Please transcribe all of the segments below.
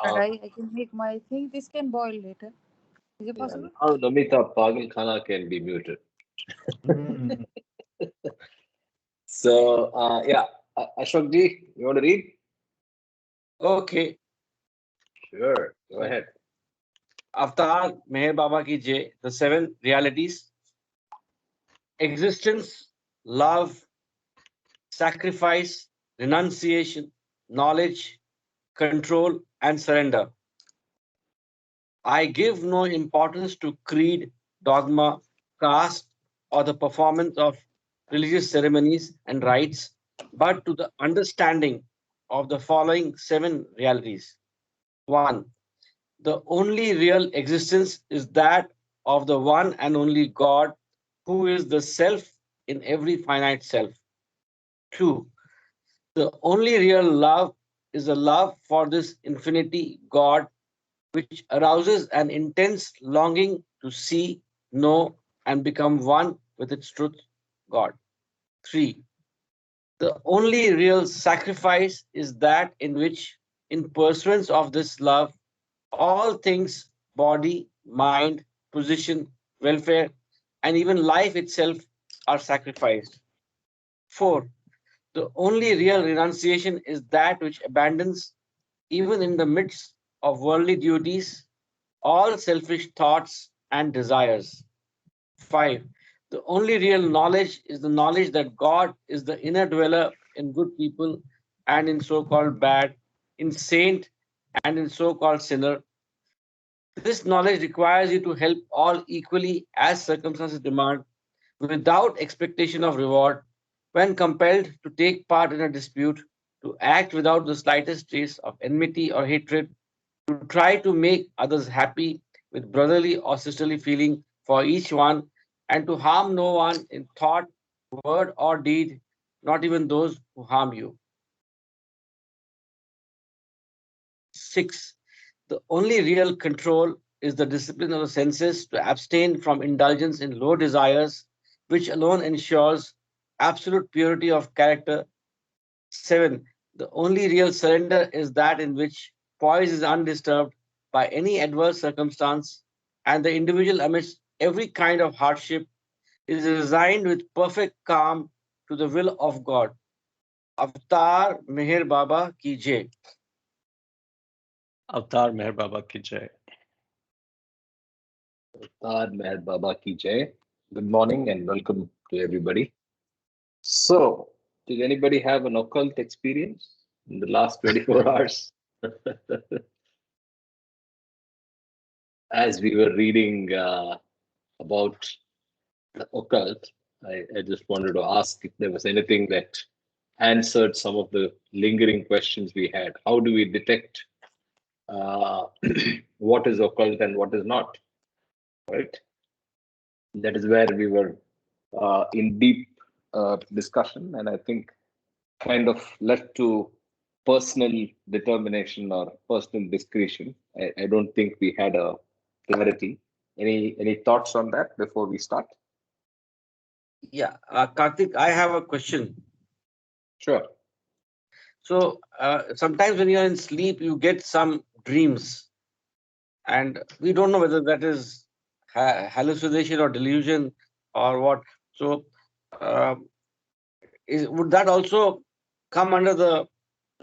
But Uh, I can make my thing. This can boil later. Is it yeah, possible? now Namita Pagal Khana can be muted. Mm. So, yeah, Ashok ji, you want to read? Okay. Sure, go So, ahead. Avatar Meher Baba ki Jai, the seven realities: existence, love, sacrifice, renunciation, knowledge, control, and surrender. I give no importance to creed, dogma, caste, or the performance of religious ceremonies and rites, but to the understanding of the following seven realities. 1. The only real existence is that of the one and only God, who is the self in every finite self. 2. The only real love is the love for this infinity God, which arouses an intense longing to see, know, and become one with its truth, God. 3. The only real sacrifice is that in which, in pursuance of this love, all things, body, mind, position, welfare, and even life itself are sacrificed. 4. The only real renunciation is that which abandons, even in the midst of worldly duties, all selfish thoughts and desires. 5. The only real knowledge is the knowledge that God is the inner dweller in good people and in so called bad, in saint and in so called sinner. This knowledge requires you to help all equally as circumstances demand, without expectation of reward, when compelled to take part in a dispute, to act without the slightest trace of enmity or hatred, to try to make others happy with brotherly or sisterly feeling for each one, and to harm no one in thought, word, or deed, not even those who harm you. 6. The only real control is the discipline of the senses to abstain from indulgence in low desires, which alone ensures absolute purity of character. 7. The only real surrender is that in which poise is undisturbed by any adverse circumstance, and the individual, amidst every kind of hardship, is resigned with perfect calm to the will of God. Avatar Meher Baba ki Jai. Avatar Meher Baba ki Jai. Tad Meher Baba ki Jai. Good morning and welcome to everybody. So, did anybody have an occult experience in the last 24 hours? As we were reading about the occult, I just wanted to ask if there was anything that answered some of the lingering questions we had. How do we detect uh, what is occult and what is not? Right? That is where we were in deep discussion, and I think kind of led to personal determination or personal discretion. I don't think we had a clarity. Any thoughts on that before we start? Yeah, Karthik, I have a question. Sure. So sometimes when you're in sleep, you get some dreams, and we don't know whether that is hallucination or delusion or what. So, um would that also come under the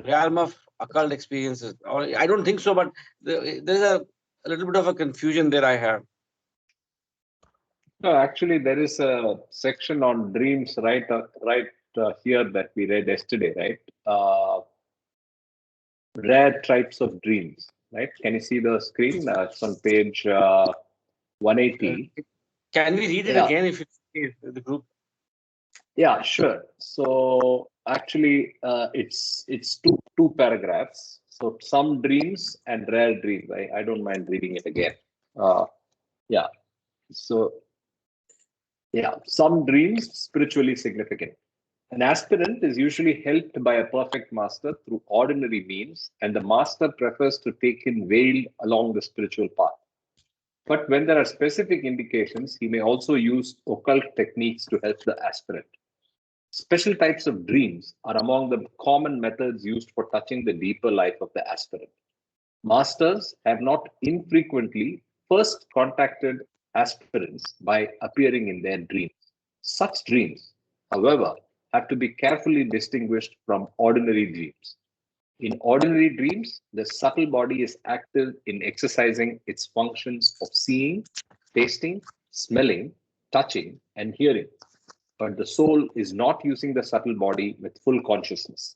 realm of occult experiences? Or I don't think so, but there's a little bit of a confusion there I have. No, actually, there is a section on dreams right here that we read yesterday, right? Rare types of dreams, right? Can you see the screen? It's on page Uh, 180. can we read it Yeah, again if it's okay with the group? yeah, sure. So actually, it's two paragraphs. So some dreams and rare dreams. I don't mind reading it again. Uh, yeah. So yeah, some dreams spiritually significant. An aspirant is usually helped by a perfect master through ordinary means, and the master prefers to take him veiled along the spiritual path. But when there are specific indications, he may also use occult techniques to help the aspirant. Special types of dreams are among the common methods used for touching the deeper life of the aspirant. Masters have not infrequently first contacted aspirants by appearing in their dreams. Such dreams, however, have to be carefully distinguished from ordinary dreams. In ordinary dreams, the subtle body is active in exercising its functions of seeing, tasting, smelling, touching, and hearing. But the soul is not using the subtle body with full consciousness.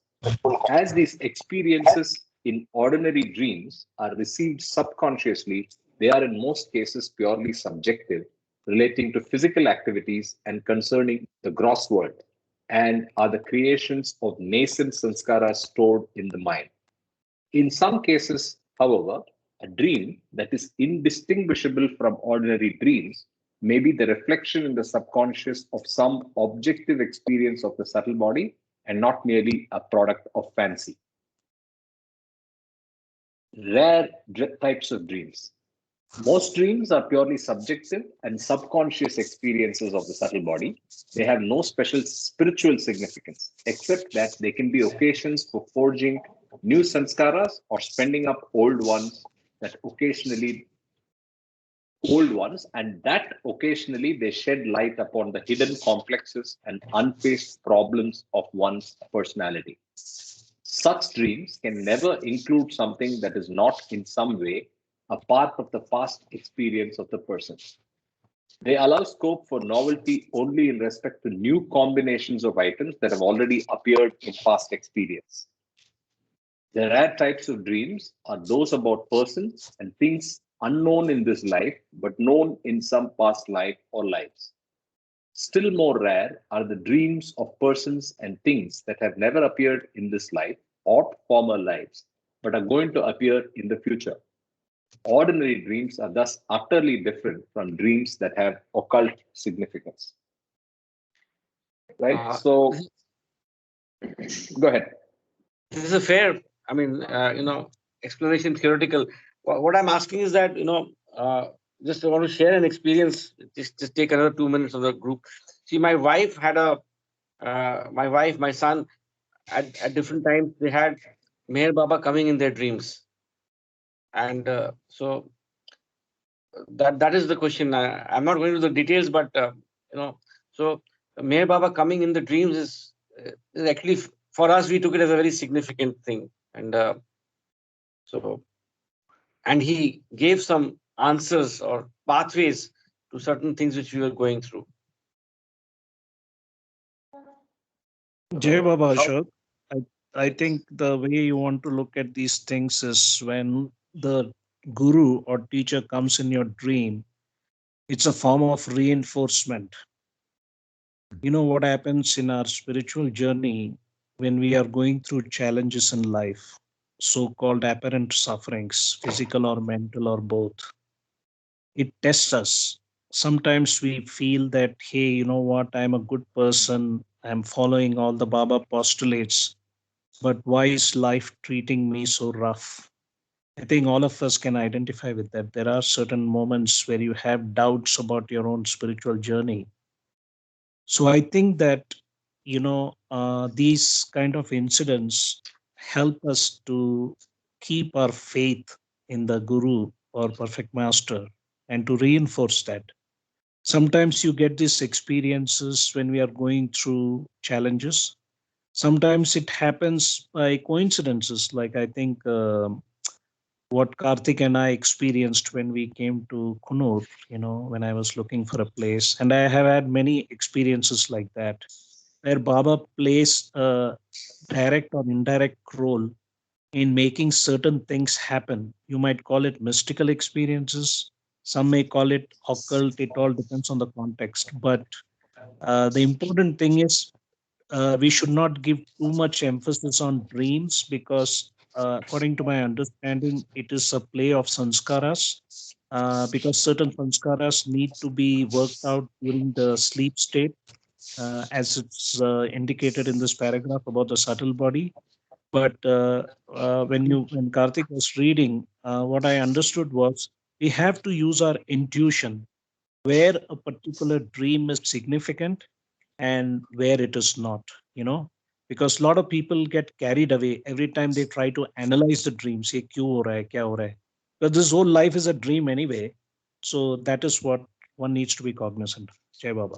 As these experiences in ordinary dreams are received subconsciously, they are in most cases purely subjective, relating to physical activities and concerning the gross world, and are the creations of nascent sanskaras stored in the mind. In some cases, however, a dream that is indistinguishable from ordinary dreams may be the reflection in the subconscious of some objective experience of the subtle body and not merely a product of fancy. Rare types of dreams. Most dreams are purely subjective and subconscious experiences of the subtle body. They have no special spiritual significance, except that they can be occasions for forging new sanskaras or spending up old ones and that occasionally they shed light upon the hidden complexes and unfaced problems of one's personality. Such dreams can never include something that is not in some way a part of the past experience of the person. They allow scope for novelty only in respect to new combinations of items that have already appeared in past experience. The rare types of dreams are those about persons and things unknown in this life, but known in some past life or lives. Still more rare are the dreams of persons and things that have never appeared in this life or former lives, but are going to appear in the future. Ordinary dreams are thus utterly different from dreams that have occult significance. Right? So, go ahead. This is a fair, explanation, theoretical. What I'm asking is that, just I want to share an experience. Just take another 2 minutes of the group. See, my wife, my son, at different times, they had Meher Baba coming in their dreams. And so that is the question. I'm not going to the details, but, so Meher Baba coming in the dreams is actually, for us, we took it as a very significant thing. And and he gave some answers or pathways to certain things which we were going through. Jai Baba Ashok, I think the way you want to look at these things is when the guru or teacher comes in your dream, it's a form of reinforcement. You know what happens in our spiritual journey when we are going through challenges in life, so-called apparent sufferings, physical or mental or both. It tests us. Sometimes we feel that, hey, you know what, I'm a good person, I'm following all the Baba postulates, but why is life treating me so rough? I think all of us can identify with that. There are certain moments where you have doubts about your own spiritual journey. So I think that, these kind of incidents help us to keep our faith in the Guru or perfect master and to reinforce that. Sometimes you get these experiences when we are going through challenges. Sometimes it happens by coincidences, like I think what Karthik and I experienced when we came to Kunur, when I was looking for a place. And I have had many experiences like that, where Baba plays a direct or indirect role in making certain things happen. You might call it mystical experiences. Some may call it occult. It all depends on the context. But the important thing is we should not give too much emphasis on dreams because, according to my understanding, it is a play of sanskaras. Because certain sanskaras need to be worked out during the sleep state, as it's indicated in this paragraph about the subtle body. But when Karthik was reading, what I understood was we have to use our intuition where a particular dream is significant and where it is not, you know, because a lot of people get carried away every time they try to analyze the dreams. Ye kyun ho raha hai, kya ho raha hai? Because this whole life is a dream anyway. So that is what one needs to be cognizant. Jai Baba.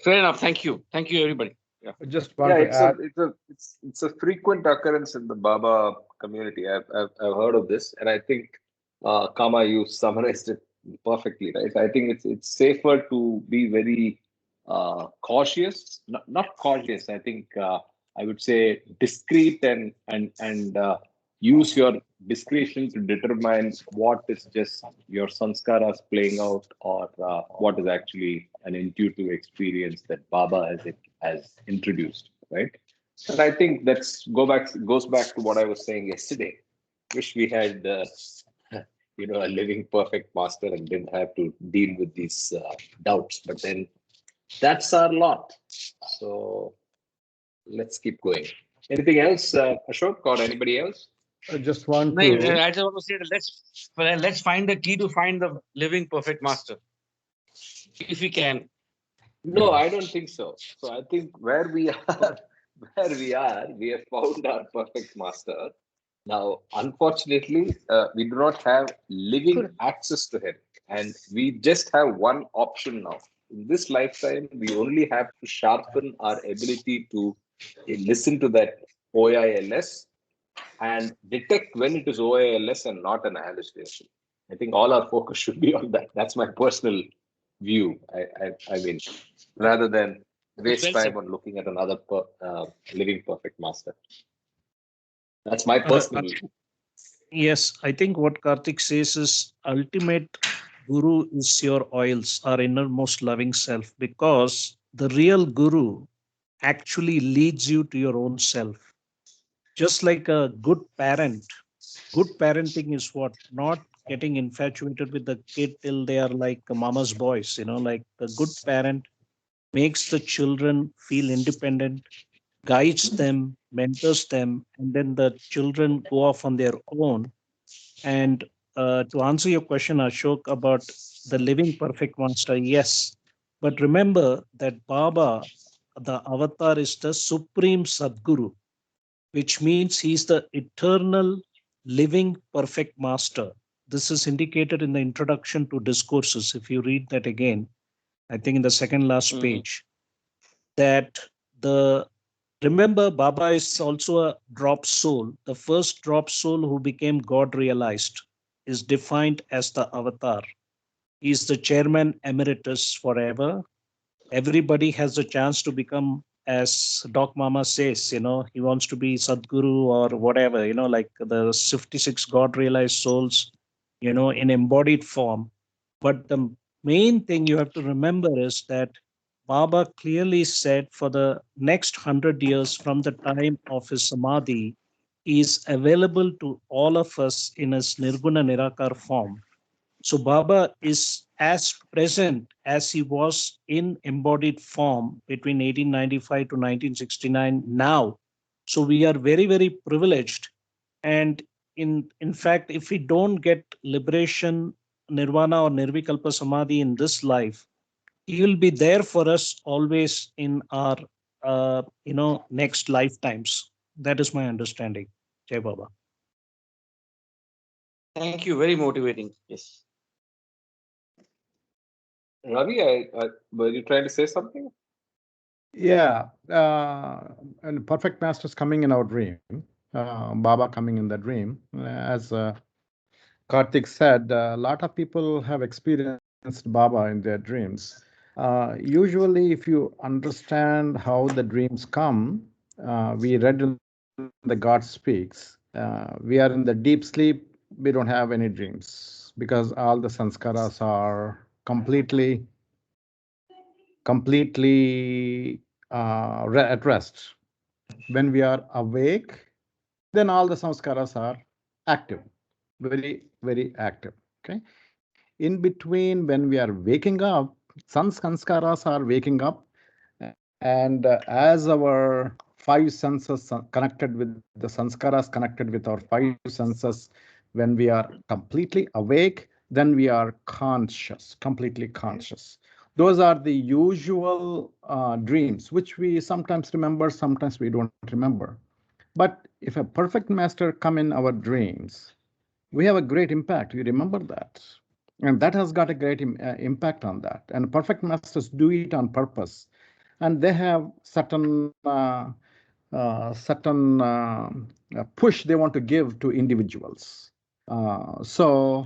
Fair enough. Thank you. Thank you, everybody. Yeah. I just want to add. It's a frequent occurrence in the Baba community. I've heard of this, and I think Kama, you summarized it perfectly, right? I think it's safer to be very cautious, not cautious. I think I would say discreet and use your discretion to determine what is just your sanskaras playing out or what is actually an intuitive experience that Baba has introduced, right? And I think goes back to what I was saying yesterday. Wish we had a living perfect master and didn't have to deal with these doubts. But then that's our lot. So let's keep going. Anything else, Ashok, or anybody else? I just want No, to. I just want to say that let's find the key to find the living perfect master, if we can. No, I don't think so. So I think where we are, we have found our perfect master. Now, unfortunately, we do not have living access to him, and we just have one option now. In this lifetime, we only have to sharpen our ability to listen to that OILS and detect when it is OILS and not an hallucination. I think all our focus should be on that. That's my personal view. I mean, rather than waste time on looking at another living perfect master. That's my personal view. Yes, I think what Karthik says is ultimate guru is your oils, our innermost loving self, because the real guru actually leads you to your own self. Just like a good parent, good parenting is what? Not getting infatuated with the kid till they are like mama's boys, like the good parent makes the children feel independent, guides them, mentors them, and then the children go off on their own. And to answer your question, Ashok, about the living perfect master, yes. But remember that Baba, the avatar, is the supreme Sadguru, which means he's the eternal living perfect master. This is indicated in the introduction to Discourses. If you read that again, I think in the second last page, that the remember Baba is also a drop soul. The first drop soul who became God realized is defined as the avatar. He's the chairman emeritus forever. Everybody has a chance to become, as Doc Mama says, he wants to be Sadguru or whatever, like the 56 God realized souls, in embodied form. But the main thing you have to remember is that Baba clearly said for the next 100 years from the time of his Samadhi, he is available to all of us in his Nirguna Nirakar form. So Baba is as present as he was in embodied form between 1895 to 1969 now. So we are very, very privileged. And in fact, if we don't get liberation, nirvana or nirvikalpa samadhi in this life, he will be there for us always in our next lifetimes. That is my understanding. Jai Baba. Thank you. Very motivating. Yes. Ravi, were you trying to say something? Yeah, and perfect masters coming in our dream, Baba coming in the dream. As Karthik said, a lot of people have experienced Baba in their dreams. Usually, if you understand how the dreams come, we read in the God Speaks, we are in the deep sleep, we don't have any dreams because all the sanskaras are completely at rest. When we are awake, then all the samskaras are active, very, very active. Okay. In between, when we are waking up, some sanskaras are waking up, and as our five senses connected with the sanskaras connected with our five senses, when we are completely awake, then we are conscious, completely conscious. Those are the usual dreams, which we sometimes remember, sometimes we don't remember. But if a perfect master come in our dreams, we have a great impact. We remember that. And that has got a great impact on that. And perfect masters do it on purpose. And they have certain push they want to give to individuals. So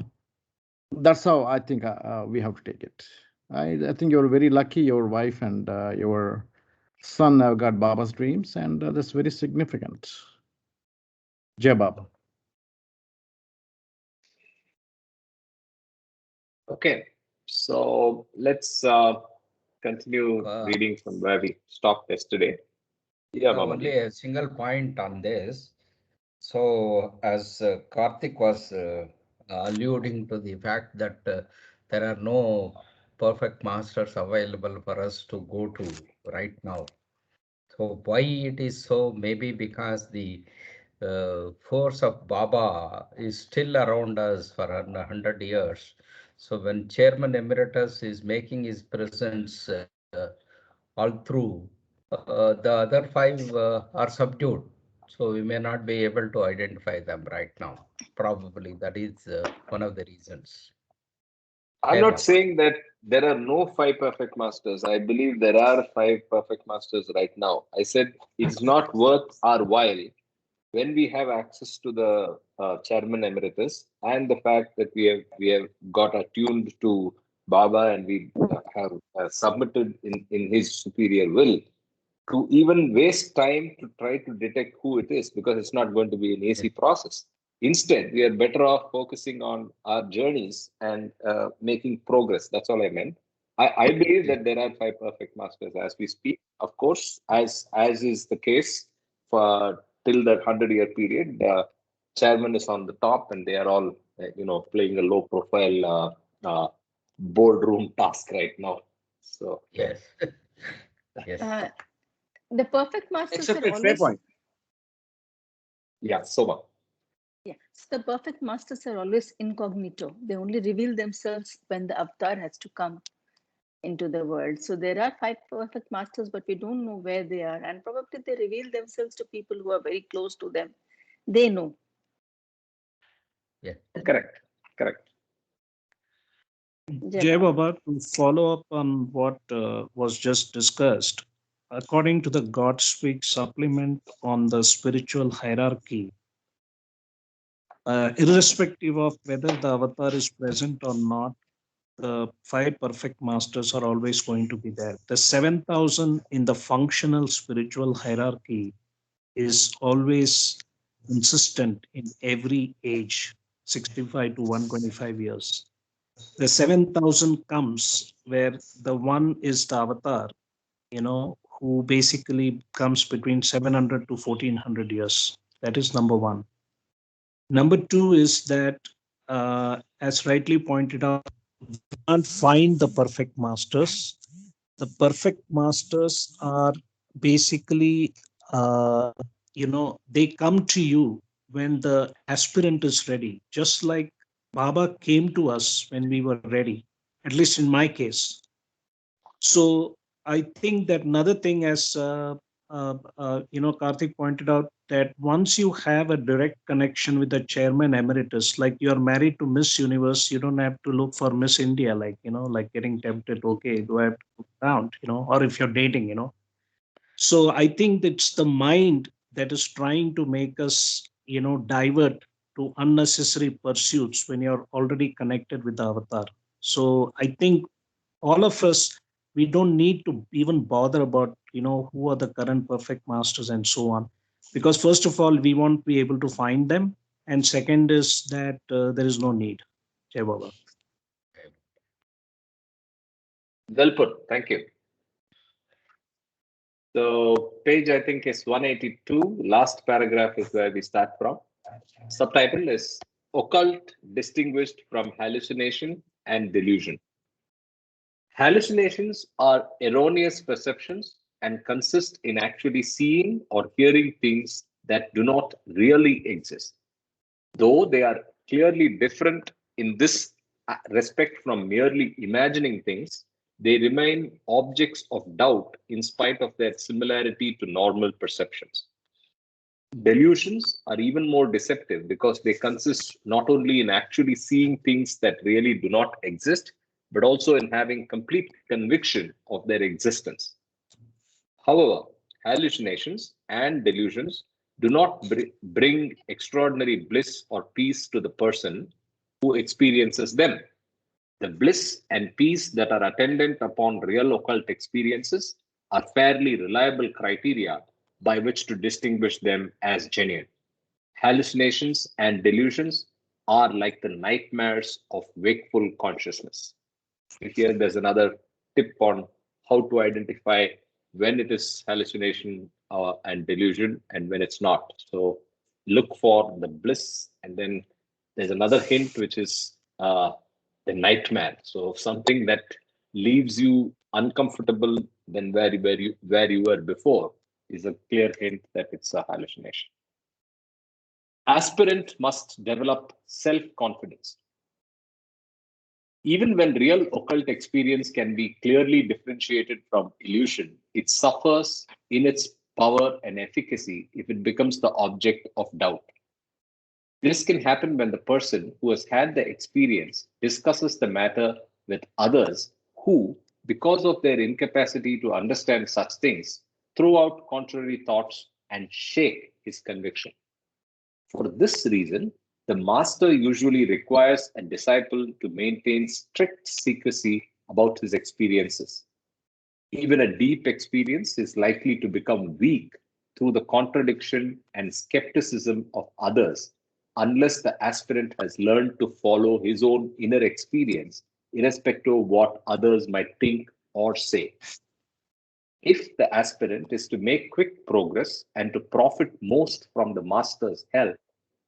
that's how I think we have to take it. I think you're very lucky. Your wife and your son have got Baba's dreams, and that's very significant. Jai Baba. Okay, so let's continue reading from where we stopped yesterday. Yeah, Mama. Only a single point on this. So, as Karthik was alluding to the fact that there are no perfect masters available for us to go to right now. So, why it is so? Maybe because the force of Baba is still around us for 100 years. So, when Chairman Emeritus is making his presence all through, the other five are subdued. So we may not be able to identify them right now. Probably that is one of the reasons. I'm not saying that there are no 5 perfect masters. I believe there are 5 perfect masters right now. I said it's not worth our while when we have access to the chairman emeritus and the fact that we have got attuned to Baba and we have submitted in his superior will to even waste time to try to detect who it is, because it's not going to be an easy process. Instead, we are better off focusing on our journeys and making progress. That's all I meant. I believe that there are 5 perfect masters as we speak. Of course, as is the case for till that 100-year period, the chairman is on the top, and they are all playing a low-profile boardroom task right now. So yes, yes. The perfect masters Accepted, are fair always point. yeah, Soma. yeah. So the perfect masters are always incognito. They only reveal themselves when the avatar has to come into the world. So there are 5 perfect masters, but we don't know where they are, and probably they reveal themselves to people who are very close to them. They know. Yeah. Correct. Jai Baba, to follow up on what was just discussed, according to the God Speak supplement on the spiritual hierarchy, irrespective of whether the avatar is present or not, the 5 perfect masters are always going to be there. The 7,000 in the functional spiritual hierarchy is always consistent in every age, 65 to 125 years. The 7,000 comes where the one is the avatar, who basically comes between 700 to 1400 years. That is number one. Number two is that, as rightly pointed out, we can't find the perfect masters. The perfect masters are basically, they come to you when the aspirant is ready, just like Baba came to us when we were ready, at least in my case. So I think that another thing, as Karthik pointed out, that once you have a direct connection with the chairman emeritus, like you are married to Miss Universe, you don't have to look for Miss India, like getting tempted. Okay, do I have to look around, or if you're dating, So I think it's the mind that is trying to make us, divert to unnecessary pursuits when you're already connected with the avatar. So I think all of us, we don't need to even bother about who are the current perfect masters and so on, because first of all we won't be able to find them, and second is that there is no need. Jai Baba. Well put. Thank you. So page, I think, is 182. Last paragraph is where we start from. Subtitle is Occult Distinguished from Hallucination and Delusion. Hallucinations are erroneous perceptions and consist in actually seeing or hearing things that do not really exist. Though they are clearly different in this respect from merely imagining things, they remain objects of doubt in spite of their similarity to normal perceptions. Delusions are even more deceptive because they consist not only in actually seeing things that really do not exist, but also in having complete conviction of their existence. However, hallucinations and delusions do not bring extraordinary bliss or peace to the person who experiences them. The bliss and peace that are attendant upon real occult experiences are fairly reliable criteria by which to distinguish them as genuine. Hallucinations and delusions are like the nightmares of wakeful consciousness. Here, there's another tip on how to identify when it is hallucination and delusion and when it's not. So look for the bliss, and then there's another hint, which is the nightmare. So something that leaves you uncomfortable than where you were before is a clear hint that it's a hallucination. Aspirant must develop self-confidence. Even when real occult experience can be clearly differentiated from illusion, it suffers in its power and efficacy if it becomes the object of doubt. This can happen when the person who has had the experience discusses the matter with others who, because of their incapacity to understand such things, throw out contrary thoughts and shake his conviction. For this reason, the master usually requires a disciple to maintain strict secrecy about his experiences. Even a deep experience is likely to become weak through the contradiction and skepticism of others unless the aspirant has learned to follow his own inner experience, irrespective of what others might think or say. If the aspirant is to make quick progress and to profit most from the master's help,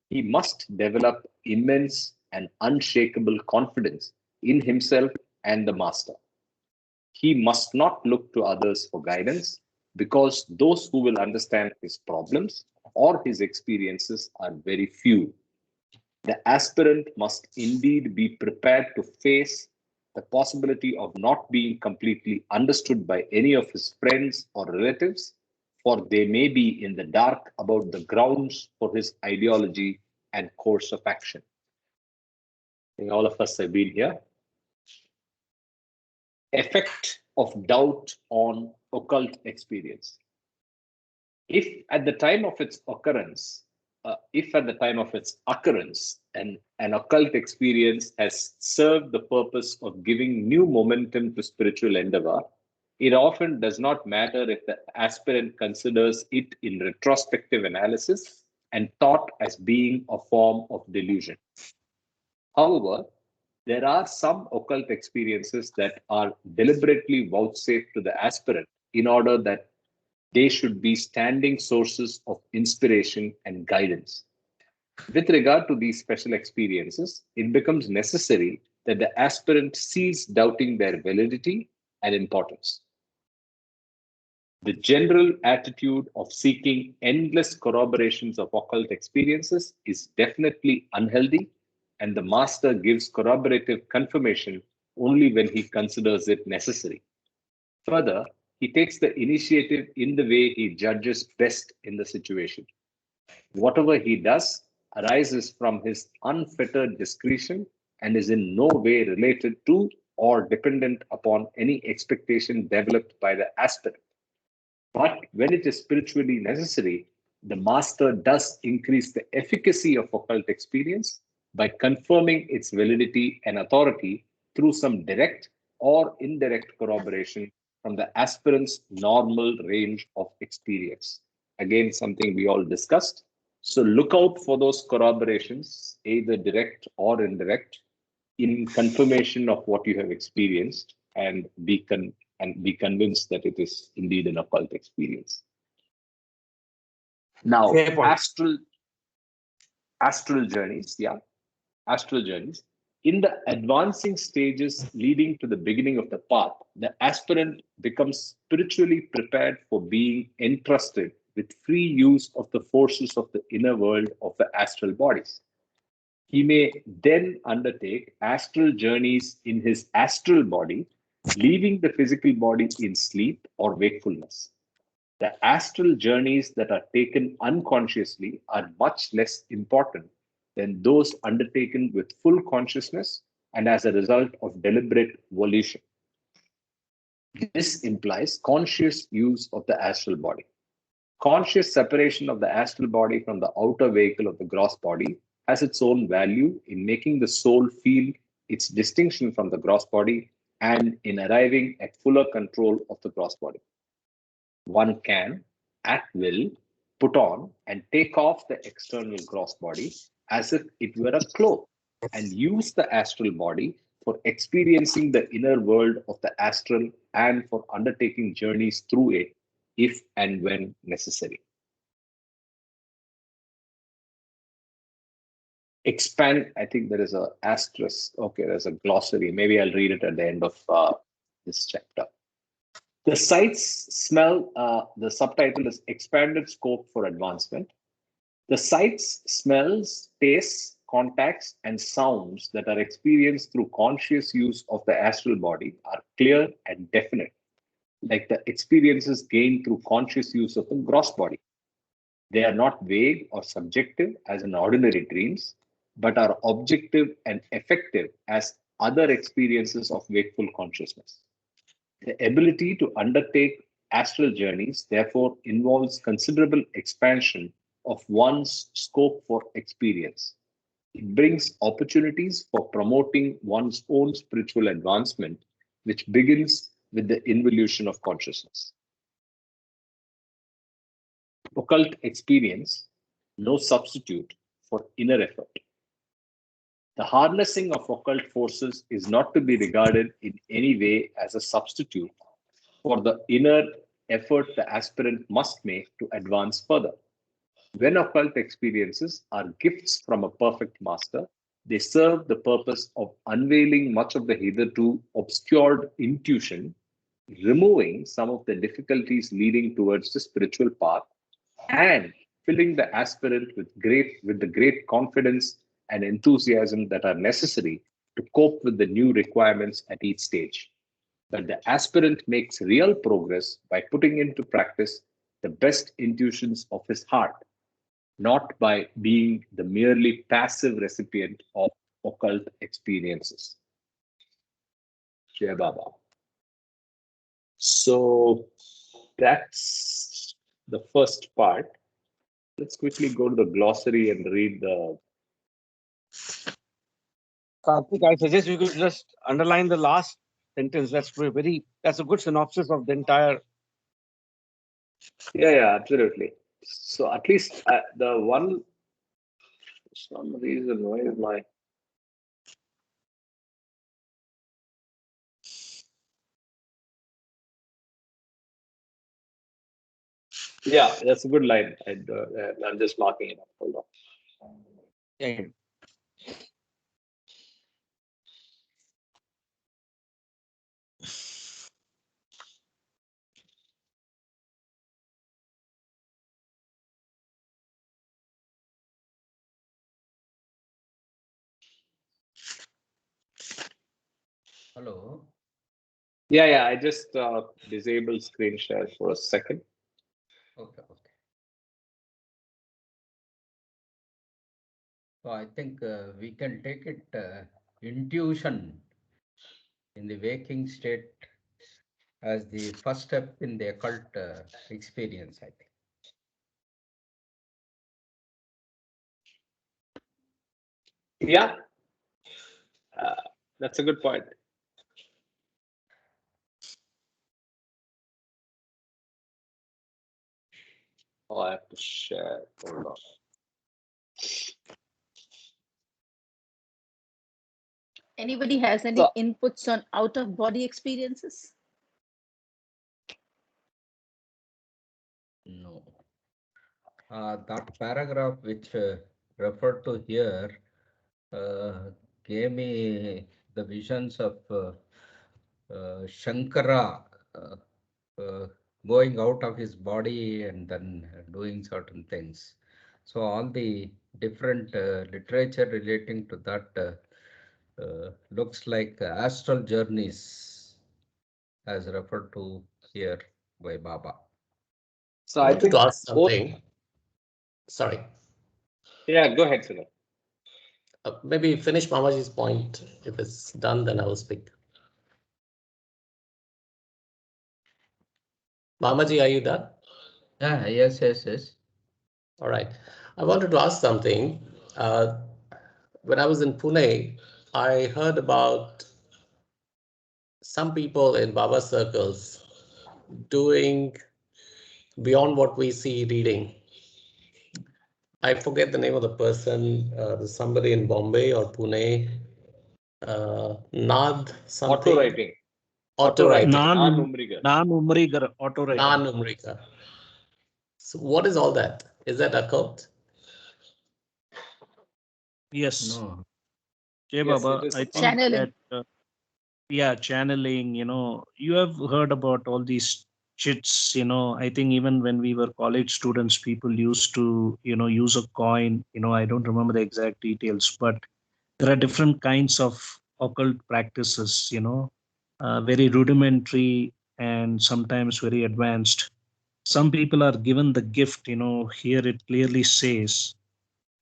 he must develop immense and unshakable confidence in himself and the master. He must not look to others for guidance because those who will understand his problems or his experiences are very few. The aspirant must indeed be prepared to face the possibility of not being completely understood by any of his friends or relatives, for they may be in the dark about the grounds for his ideology and course of action. I think all of us have been here. Effect of doubt on occult experience. If at the time of its occurrence, an occult experience has served the purpose of giving new momentum to spiritual endeavor, it often does not matter if the aspirant considers it in retrospective analysis and thought as being a form of delusion. However, there are some occult experiences that are deliberately vouchsafed to the aspirant in order that they should be standing sources of inspiration and guidance. With regard to these special experiences, it becomes necessary that the aspirant cease doubting their validity and importance. The general attitude of seeking endless corroborations of occult experiences is definitely unhealthy, and the master gives corroborative confirmation only when he considers it necessary. Further, he takes the initiative in the way he judges best in the situation. Whatever he does arises from his unfettered discretion and is in no way related to or dependent upon any expectation developed by the aspirant. But when it is spiritually necessary, the master does increase the efficacy of occult experience by confirming its validity and authority through some direct or indirect corroboration from the aspirant's normal range of experience. Again, something we all discussed. So look out for those corroborations, either direct or indirect, in confirmation of what you have experienced, and be convinced that it is indeed an occult experience. Now, astral journeys, astral journeys. In the advancing stages leading to the beginning of the path, the aspirant becomes spiritually prepared for being entrusted with free use of the forces of the inner world of the astral bodies. He may then undertake astral journeys in his astral body leaving the physical body in sleep or wakefulness. The astral journeys that are taken unconsciously are much less important than those undertaken with full consciousness and as a result of deliberate volition. This implies conscious use of the astral body. Conscious separation of the astral body from the outer vehicle of the gross body has its own value in making the soul feel its distinction from the gross body and in arriving at fuller control of the gross body. One can, at will, put on and take off the external gross body as if it were a cloak and use the astral body for experiencing the inner world of the astral and for undertaking journeys through it if and when necessary. Expand, I think there is a asterisk. Okay, there's a glossary. Maybe I'll read it at the end of this chapter. The sights, smell, the subtitle is Expanded Scope for Advancement. The sights, smells, tastes, contacts, and sounds that are experienced through conscious use of the astral body are clear and definite, like the experiences gained through conscious use of the gross body. They are not vague or subjective as in ordinary dreams, but are objective and effective as other experiences of wakeful consciousness. The ability to undertake astral journeys, therefore, involves considerable expansion of one's scope for experience. It brings opportunities for promoting one's own spiritual advancement, which begins with the involution of consciousness. Occult experience, no substitute for inner effort. The harnessing of occult forces is not to be regarded in any way as a substitute for the inner effort the aspirant must make to advance further. When occult experiences are gifts from a perfect master, they serve the purpose of unveiling much of the hitherto obscured intuition, removing some of the difficulties leading towards the spiritual path, and filling the aspirant with the great confidence and enthusiasm that are necessary to cope with the new requirements at each stage. But the aspirant makes real progress by putting into practice the best intuitions of his heart, not by being the merely passive recipient of occult experiences. Jai Baba. So that's the first part. Let's quickly go to the glossary and read the. Karthik, I suggest you could just underline the last sentence. That's a good synopsis of the entire. Yeah, absolutely. So at least the one, for some reason, why is my. Yeah, that's a good line. I'm just marking it up. Hold on. Yeah. Hello. Yeah. I just disabled screen share for a second. Okay. So I think we can take it intuition in the waking state as the first step in the occult experience, I think. Yeah, that's a good point. Oh, I have to share. Hold on. Anybody has any So- inputs on out of body experiences? No. That paragraph which referred to here gave me the visions of Shankara going out of his body and then doing certain things. So all the different literature relating to that looks like astral journeys as referred to here by Baba. So I I wanted think to ask both. something. Sorry, Yeah, go ahead, Sudha. maybe finish Mamaji's point. If it's done, then I will speak. Mamaji, are you done? Yeah, yes. All right. I wanted to ask something. When I was in Pune, I heard about some people in Baba circles doing beyond what we see reading. I forget the name of the person. There's somebody in Bombay or Pune. Nad Auto something. writing. Auto writing. Non-numerical. Non-numerical auto writing. Non-numerical. So what is all that? Is that occult? Yes. No. Jay Yes, Baba, it is. I think Channeling. that yeah, channeling, you have heard about all these chits, I think even when we were college students, people used to, use a coin, I don't remember the exact details, but there are different kinds of occult practices, very rudimentary and sometimes very advanced. Some people are given the gift, here it clearly says,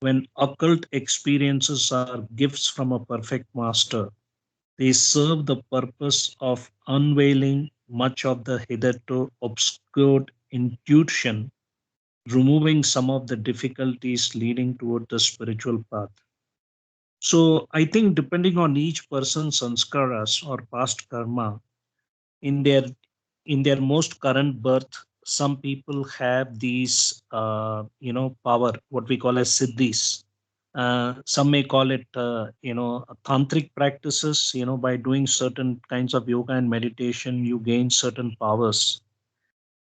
when occult experiences are gifts from a perfect master, they serve the purpose of unveiling much of the hitherto obscured intuition, removing some of the difficulties leading toward the spiritual path. So I think depending on each person's sanskaras or past karma, in their in their most current birth, some people have these power, what we call as siddhis. Some may call it tantric practices. By doing certain kinds of yoga and meditation, you gain certain powers.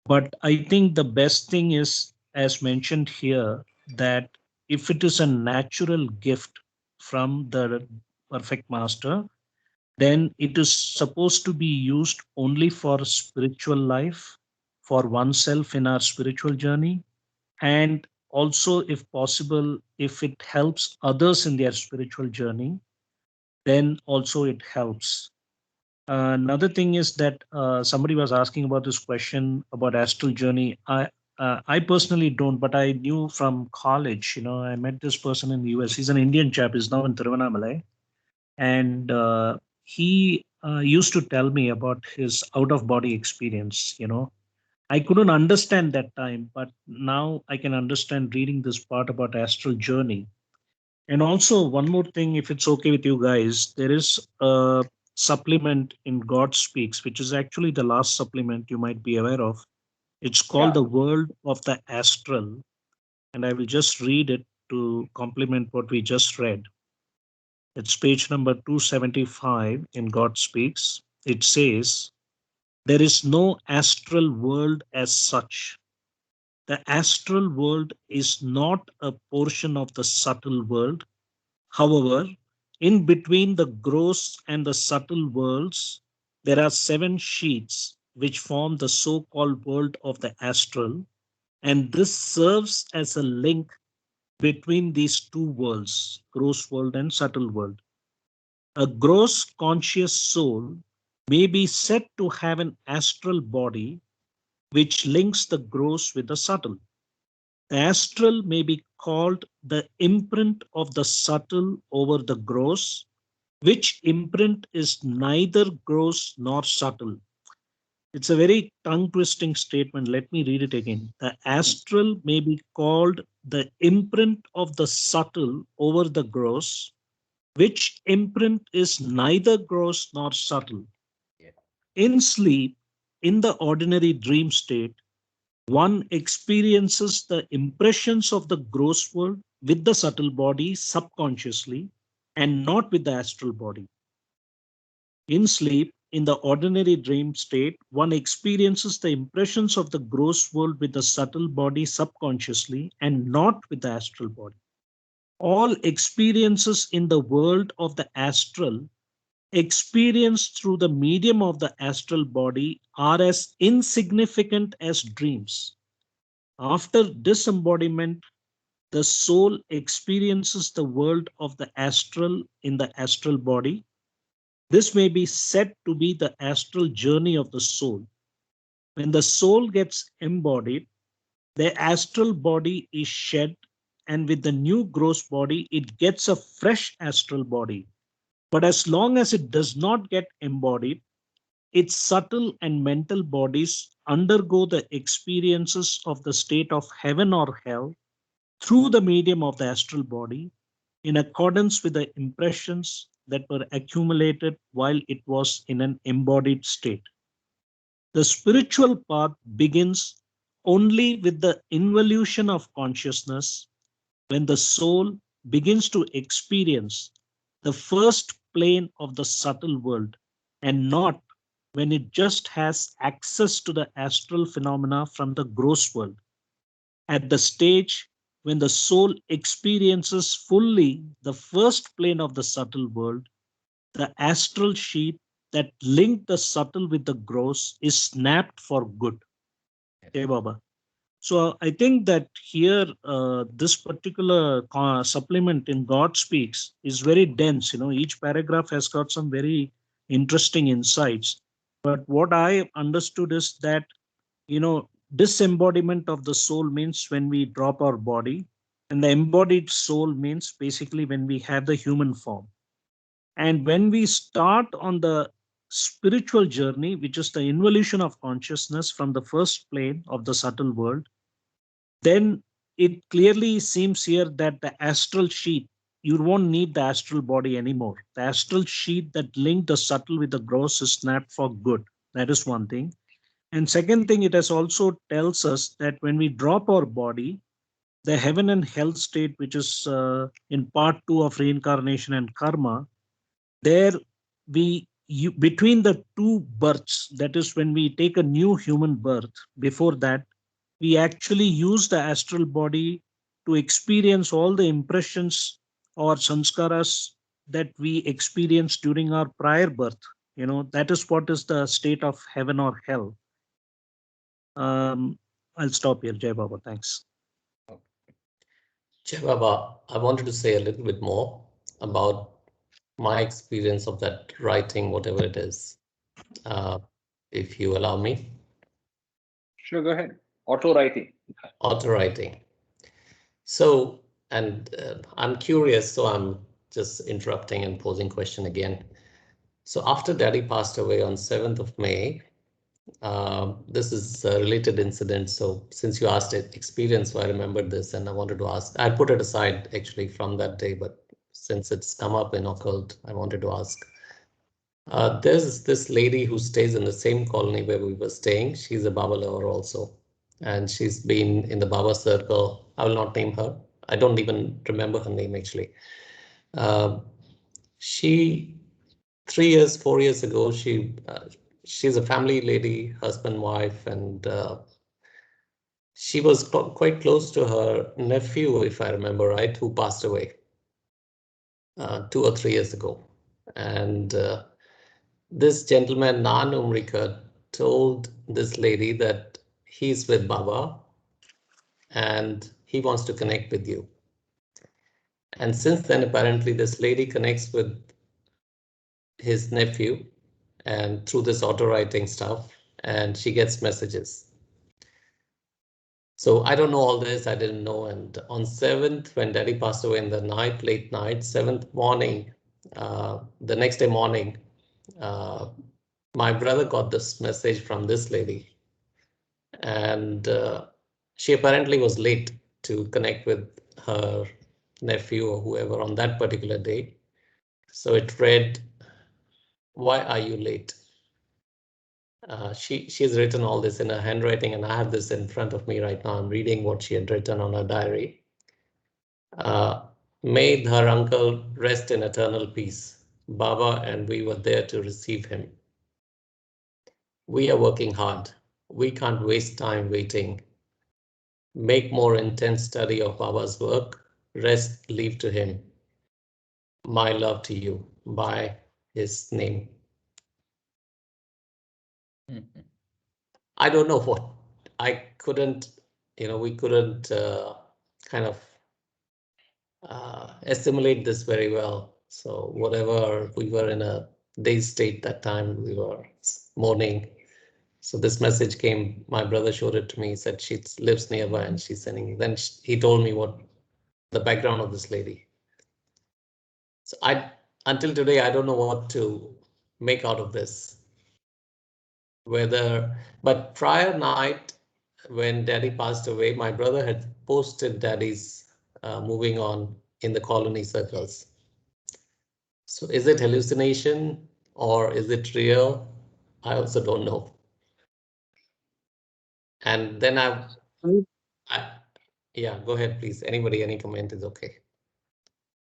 But I think the best thing is, as mentioned here, that if it is a natural gift from the perfect master, then it is supposed to be used only for spiritual life, for oneself in our spiritual journey, and also, if possible, if it helps others in their spiritual journey, then also it helps. Another thing is that somebody was asking about this question about astral journey. I personally don't, but I knew from college. I met this person in the US. He's an Indian chap. He's now in Tiruvannamalai, and he used to tell me about his out of body experience. I couldn't understand that time, but now I can understand reading this part about astral journey. And also, one more thing, if it's okay with you guys, there is a supplement in God Speaks, which is actually the last supplement you might be aware of. It's called Yeah. The World of the Astral. And I will just read it to complement what we just read. It's page number 275 in God Speaks. It says, there is no astral world as such. The astral world is not a portion of the subtle world. However, in between the gross and the subtle worlds, there are 7 sheets which form the so called world of the astral, and this serves as a link between these two worlds, gross world and subtle world. A gross conscious soul may be said to have an astral body which links the gross with the subtle. The astral may be called the imprint of the subtle over the gross, which imprint is neither gross nor subtle. It's a very tongue twisting statement. Let me read it again. The astral may be called the imprint of the subtle over the gross, which imprint is neither gross nor subtle. In sleep, in the ordinary dream state, one experiences the impressions of the gross world with the subtle body subconsciously and not with the astral body. In sleep, in the ordinary dream state, one experiences the impressions of the gross world with the subtle body subconsciously and not with the astral body. All experiences in the world of the astral experienced through the medium of the astral body are as insignificant as dreams. After disembodiment, the soul experiences the world of the astral in the astral body. This may be said to be the astral journey of the soul. When the soul gets embodied, the astral body is shed, and with the new gross body, it gets a fresh astral body. But as long as it does not get embodied, its subtle and mental bodies undergo the experiences of the state of heaven or hell through the medium of the astral body, in accordance with the impressions that were accumulated while it was in an embodied state. The spiritual path begins only with the involution of consciousness, when the soul begins to experience the first plane of the subtle world, and not when it just has access to the astral phenomena from the gross world. At the stage when the soul experiences fully the first plane of the subtle world, the astral sheath that linked the subtle with the gross is snapped for good. Hey, Baba. So I think that here, this particular supplement in God Speaks is very dense. Each paragraph has got some very interesting insights. But what I understood is that, disembodiment of the soul means when we drop our body, and the embodied soul means basically when we have the human form. And when we start on the spiritual journey, which is the involution of consciousness from the first plane of the subtle world, then it clearly seems here that the astral sheath, you won't need the astral body anymore. The astral sheath that linked the subtle with the gross is snapped for good. That is one thing. And second thing, it has also tells us that when we drop our body, the heaven and hell state, which is in part 2 of reincarnation and karma, there between the two births, that is when we take a new human birth, before that, we actually use the astral body to experience all the impressions or sanskaras that we experienced during our prior birth. That is what is the state of heaven or hell. I'll stop here. Jai Baba, thanks. Jai Baba, I wanted to say a little bit more about my experience of that writing, whatever it is, if you allow me. Sure, go ahead. Auto writing. Auto writing. So, and I'm curious, so I'm just interrupting and posing question again. So after Daddy passed away on 7th of May, this is a related incident. So since you asked it, experience, so I remembered this and I wanted to ask. I put it aside actually from that day, but since it's come up in occult, I wanted to ask. There's this lady who stays in the same colony where we were staying. She's a Baba lover also, and she's been in the Baba circle. I will not name her. I don't even remember her name actually. She 3 years, 4 years ago, she's a family lady, husband, wife, and she was quite close to her nephew, if I remember right, who passed away 2 or 3 years ago. And this gentleman, Nan Umrika, told this lady that he's with Baba and he wants to connect with you. And since then, apparently, this lady connects with his nephew and through this auto writing stuff, and she gets messages. So I don't know all this, I didn't know. And on 7th, when Daddy passed away in the night, late night, 7th morning, the next day morning, my brother got this message from this lady. And she apparently was late to connect with her nephew or whoever on that particular day. So it read, "Why are you late?" She's written all this in her handwriting, and I have this in front of me right now. I'm reading what she had written on her diary. May her uncle rest in eternal peace. Baba and we were there to receive him. We are working hard. We can't waste time waiting. Make more intense study of Baba's work. Rest, leave to him. My love to you, by his name. I don't know what, I couldn't, we couldn't kind of assimilate this very well. So whatever, we were in a day state that time. We were mourning. So this message came, my brother showed it to me, he said she lives nearby and she's sending. Then he told me what the background of this lady. So until today, I don't know what to make out of this. But prior night, when Daddy passed away, my brother had posted Daddy's moving on in the colony circles. So is it hallucination or is it real? I also don't know. And then yeah, go ahead, please. Anybody, any comment is okay.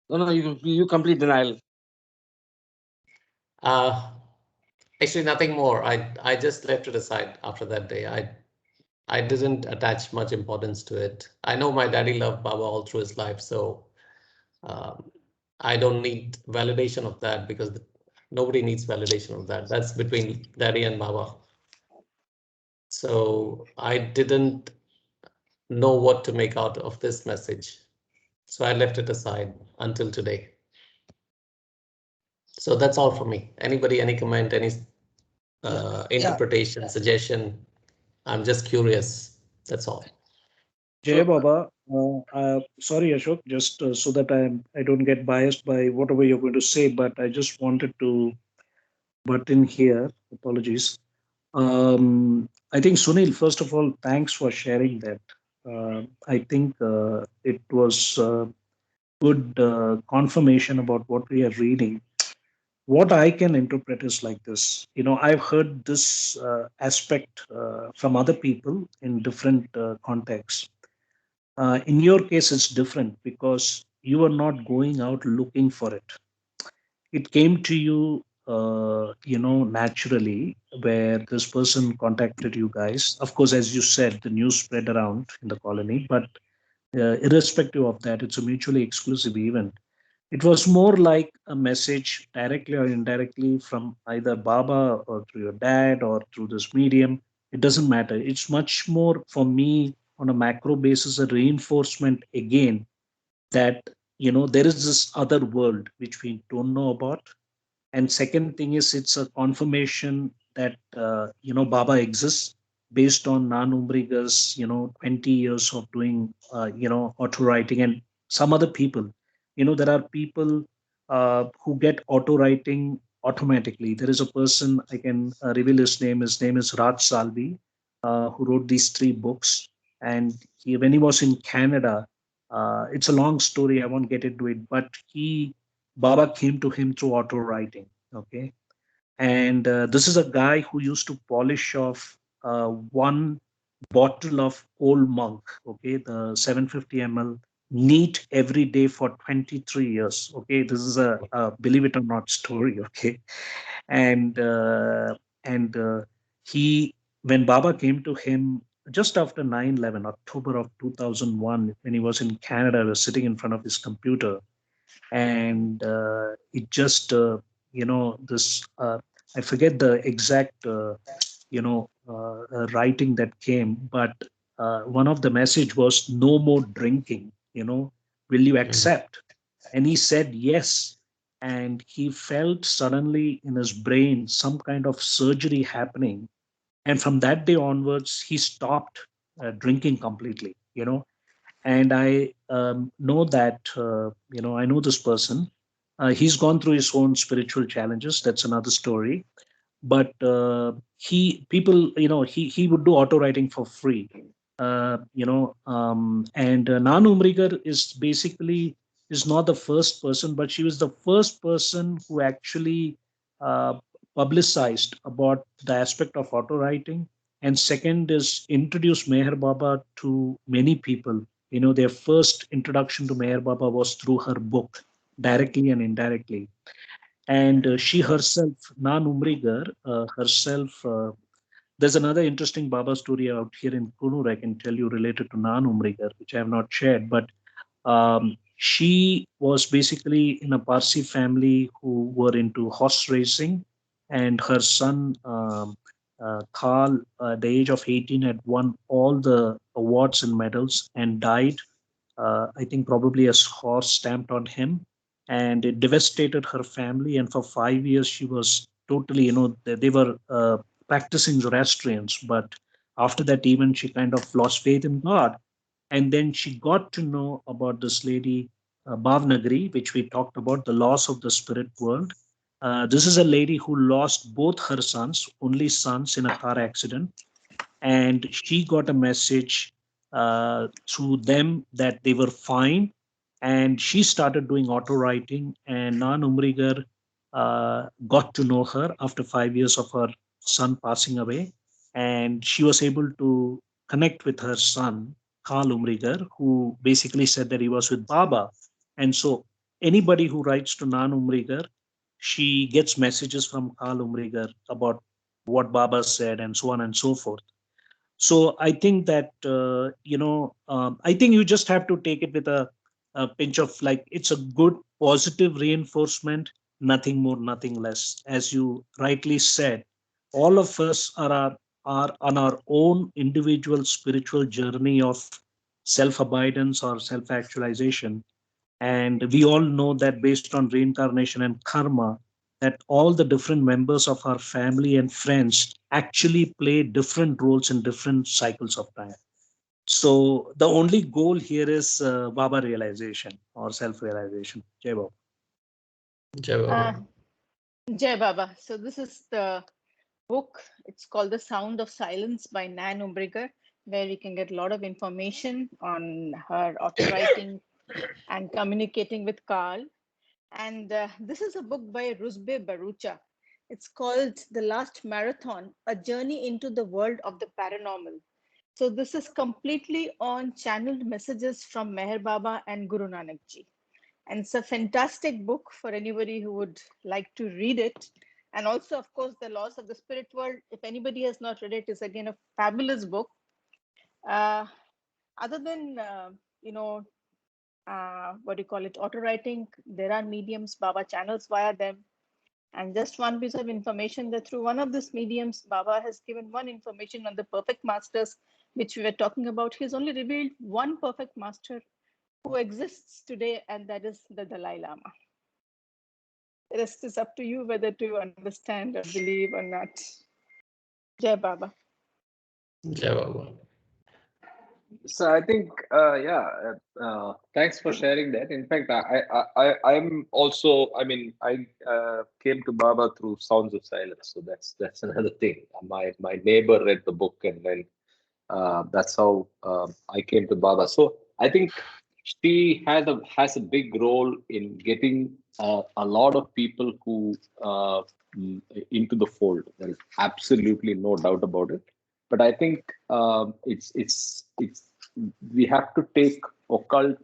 No, you complete, then I'll. Actually, nothing more. I just left it aside after that day. I didn't attach much importance to it. I know my daddy loved Baba all through his life, so I don't need validation of that because nobody needs validation of that. That's between daddy and Baba. So I didn't know what to make out of this message. So I left it aside until today. So that's all for me. Anybody, any comment, any interpretation, suggestion? I'm just curious. That's all. Jay Baba, sorry Ashok, just so that I don't get biased by whatever you're going to say, but I just wanted to butt in here. Apologies. I think Sunil, first of all, thanks for sharing that. I think it was good confirmation about what we are reading. What I can interpret is like this. I've heard this aspect from other people in different contexts. In your case, it's different because you are not going out looking for it. It came to you, naturally, where this person contacted you guys. Of course, as you said, the news spread around in the colony, but irrespective of that, it's a mutually exclusive event. It was more like a message directly or indirectly from either Baba or through your dad or through this medium. It doesn't matter. It's much more for me on a macro basis, a reinforcement again that, there is this other world which we don't know about. And second thing is it's a confirmation that, Baba exists based on Nan Umbriga's, 20 years of doing, auto writing and some other people. There are people who get auto writing automatically. There is a person, I can reveal his name. His name is Raj Salvi, who wrote these 3 books. And when he was in Canada, it's a long story. I won't get into it, but Baba came to him through auto writing. Okay. And this is a guy who used to polish off one bottle of Old Monk, okay, the 750 ml, neat every day for 23 years. Okay. This is a believe it or not story. Okay. And, he, when Baba came to him just after 9/11, October of 2001, when he was in Canada, was sitting in front of his computer, and it just this I forget the exact writing that came, but one of the message was no more drinking. Will you accept? And he said yes. And he felt suddenly in his brain some kind of surgery happening, and from that day onwards he stopped drinking completely. And I know that I know this person. He's gone through his own spiritual challenges. That's another story. But he would do auto writing for free. And Nan Umrigar is basically is not the first person, but she was the first person who actually uh, publicized about the aspect of auto writing. And second is introduced Meher Baba to many people. Their first introduction to Meher Baba was through her book, directly and indirectly. And she herself, Nan Umrigar, herself, there's another interesting Baba story out here in Kunur I can tell you related to Nan Umrigar, which I have not shared. But she was basically in a Parsi family who were into horse racing, and her son, Khal, at the age of 18, had won all the awards and medals and died. I think probably a horse stamped on him. and it devastated her family. And for 5 years, she was totally, they were practicing Zoroastrians. But after that, even she kind of lost faith in God. And then she got to know about this lady, Bhavnagari, which we talked about, the loss of the spirit world. This is a lady who lost both her sons, only sons, in a car accident. And she got a message through them that they were fine. And she started doing auto writing. And Nan Umrigar got to know her after 5 years of her son passing away. And she was able to connect with her son, Karl Umrigar, who basically said that he was with Baba. And so anybody who writes to Nan Umrigar, she gets messages from Karl Umrigar about what Baba said and so on and so forth. So I think that I think you just have to take it with a pinch of, like, it's a good positive reinforcement, nothing more, nothing less. As you rightly said, all of us are on our own individual spiritual journey of self-abidance or self-actualization. And we all know that based on reincarnation and karma, that all the different members of our family and friends actually play different roles in different cycles of time. So the only goal here is Baba realization or self-realization. Jai Baba. Jai Baba. Jai Baba. So this is the book. It's called The Sound of Silence by Nan Umbriger, where you can get a lot of information on her auto writing and communicating with Carl. And this is a book by Rusbe Barucha. It's called The Last Marathon, A Journey into the World of the Paranormal. So this is completely on channeled messages from Meher Baba and Guru Nanak Ji. And it's a fantastic book for anybody who would like to read it. And also, of course, The Laws of the Spirit World. If anybody has not read it, it's again a fabulous book. Other than, what do you call it, auto writing, there are mediums, Baba channels via them. And just one piece of information, that through one of these mediums, Baba has given one information on the perfect masters, which we were talking about. He's only revealed one perfect master who exists today, and that is the Dalai Lama. The rest is up to you whether to understand or believe or not. Jai Baba. Jai Baba. So I think, thanks for sharing that. In fact, I'm also, I mean, I came to Baba through Sounds of Silence. So that's another thing. My neighbor read the book, and then that's how I came to Baba. So I think she has a big role in getting a lot of people who into the fold. There's absolutely no doubt about it. But I think it's we have to take occult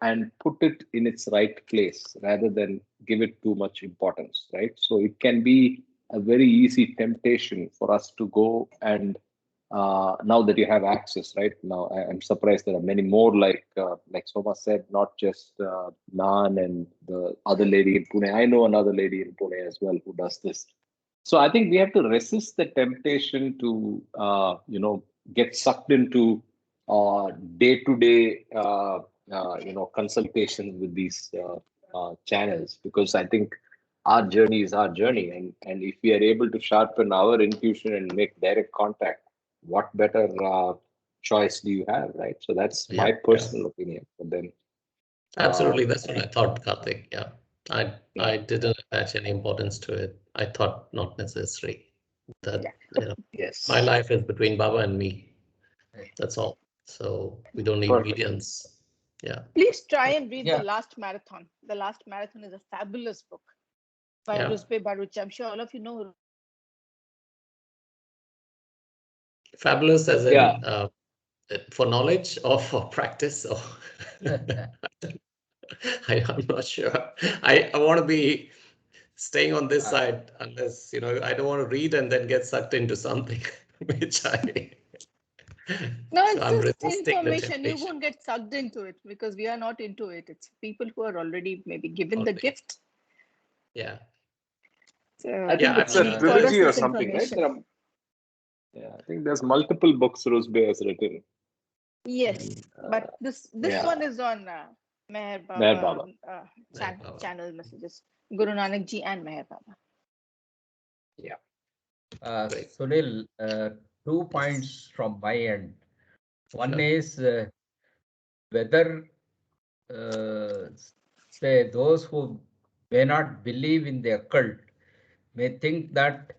and put it in its right place rather than give it too much importance, right? So it can be a very easy temptation for us to go and now that you have access, right? Now I'm surprised there are many more, like Soma said, not just Nan and the other lady in Pune. I know another lady in Pune as well who does this. So I think we have to resist the temptation to get sucked into day-to-day consultations with these channels, because I think our journey is our journey, and if we are able to sharpen our intuition and make direct contact, what better choice do you have, right? So that's my personal opinion. But then absolutely, that's what I thought, Karthik. Yeah, I didn't attach any importance to it. I thought not necessary. That yes, my life is between Baba and me. That's all. So we don't need mediums. Yeah. Please try and read The Last Marathon. The Last Marathon is a fabulous book by Rusbe Baruch. I'm sure all of you know. Fabulous as in for knowledge or for practice? Or I'm not sure. I want to be staying on this side, unless, I don't want to read and then get sucked into something, which I... No, so it's I'm just resisting information. You won't get sucked into it because we are not into it. It's people who are already maybe given the gift. Yeah. So, I think it's a trilogy or something, right? I think there's multiple books Rusbe has written. Yes, but this one is on Meher Meher Baba, Baba. Meher Baba. channel messages. Guru Nanak Ji and Meher Baba. Great. Sunil, 2 points from my end. One Sure. is whether, say, those who may not believe in the occult may think that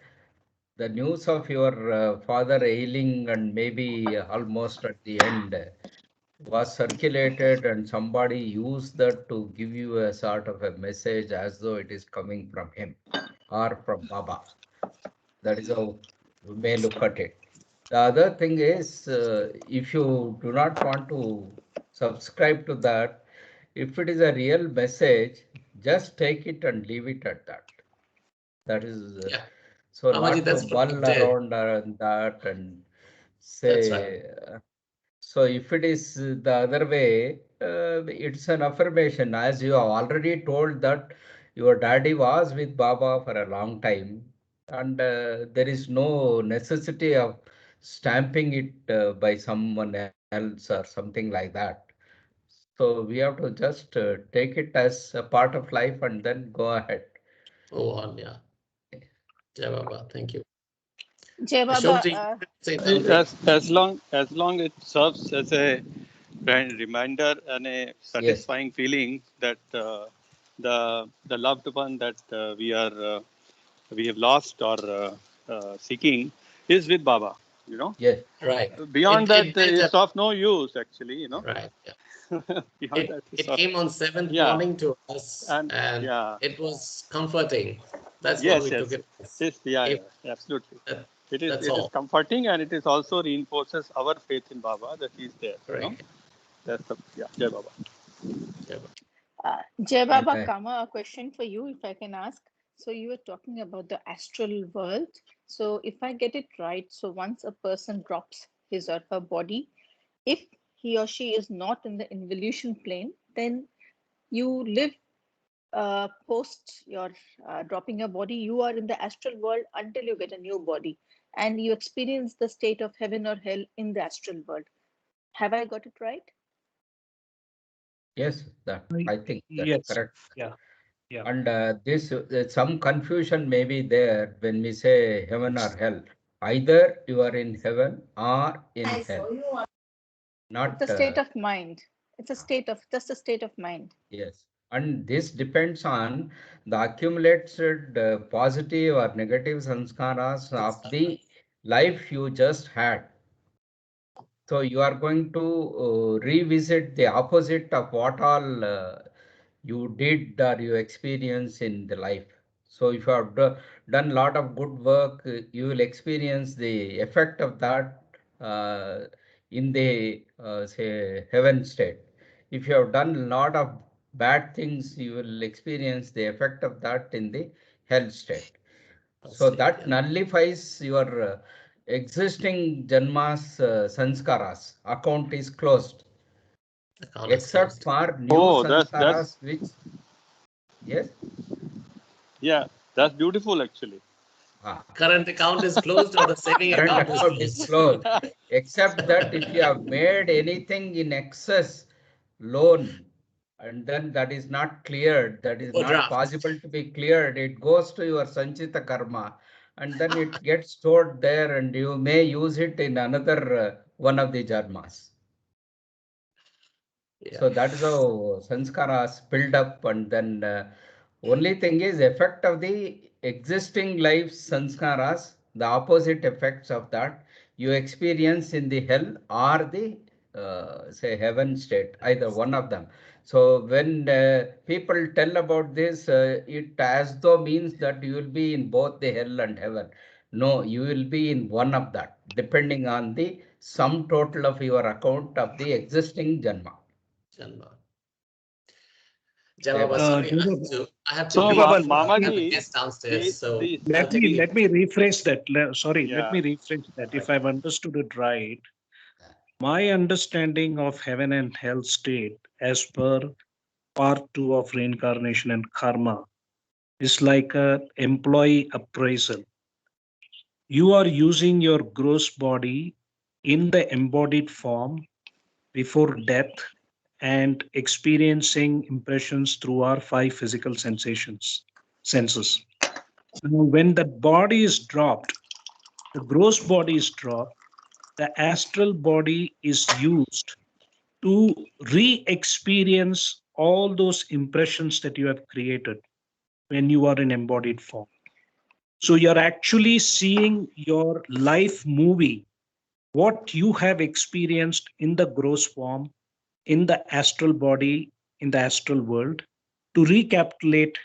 the news of your father ailing and maybe almost at the end was circulated and somebody used that to give you a sort of a message as though it is coming from him or from Baba. That is how we may look at it. The other thing is, if you do not want to subscribe to that, if it is a real message, just take it and leave it at that. That is, Yeah. so Babaji, not to that's what we mull did. around that and That's say. So if it is the other way, it's an affirmation. As you have already told that your daddy was with Baba for a long time, and there is no necessity of stamping it by someone else or something like that. So we have to just take it as a part of life and then go ahead. Oh, on, yeah. Jai Baba, thank you. Jai Baba, Ashokji, say something. As long it serves as a reminder and a satisfying feeling that the loved one that we have lost or seeking is with Baba. You know, Yes. Right. beyond that, It did it's of no use actually. You know, right. Yeah. beyond that, it's It came on 7th yeah. morning to us, And and yeah, it was comforting. That's what yes, we took yes, it as. yes, yeah, If yeah, absolutely. that, It is that's it is all. comforting, and it is also reinforces our faith in Baba that he's there. You know, Correct. that's the Jai Baba. Jai Baba. Jai Baba Okay. Kama, a question for you, if I can ask. So you were talking about the astral world. So if I get it right, so once a person drops his or her body, if he or she is not in the involution plane, then you live post your dropping your body, you are in the astral world until you get a new body and you experience the state of heaven or hell in the astral world. Have I got it right? Yes, that I think that's Yes. correct. Yeah. Yeah. And this some confusion may be there when we say heaven or hell. Either you are in heaven or in hell. Not It's a state of mind. It's a state of just a state of mind. yes. And this depends on the accumulated positive or negative sanskaras of the life you just had. So you are going to revisit the opposite of what all you did or you experience in the life. So if you have done a lot of good work, you will experience the effect of that in the say heaven state. If you have done a lot of bad things, you will experience the effect of that in the hell state. So that nullifies your existing janmas sanskaras. Account is closed. Account is Except closed. for new Oh, sanskaras, which yes. yeah, that's beautiful actually. Current account is closed or the saving Current account is account is closed. closed. Except that if you have made anything in excess loan, and then that is not cleared, that is not Overdraft. possible to be cleared, it goes to your sanchita karma, and then it gets stored there, and you may use it in another one of the jarmas. Yeah. So that is how sanskaras build up, and then only thing is effect of the existing life sanskaras, the opposite effects of that you experience in the hell or the say heaven state, either one of them. So when people tell about this, it as though means that you will be in both the hell and heaven. No, you will be in one of that, depending on the sum total of your account of the existing janma. Janma. Jai Baba, sorry, I have to So, leave. I have a Mamaji, guest downstairs, so Let I'll take leave. me rephrase that. Sorry, let Yeah. me rephrase that. If I've understood it right, my understanding of heaven and hell state, as per part 2 of reincarnation and karma, is like a employee appraisal. You are using your gross body in the embodied form before death, and experiencing impressions through our 5 physical senses. Now, when the body is dropped, the gross body is dropped, the astral body is used to re-experience all those impressions that you have created when you are in embodied form. So you're actually seeing your life movie, what you have experienced in the gross form, in the astral body, in the astral world, to recapitulate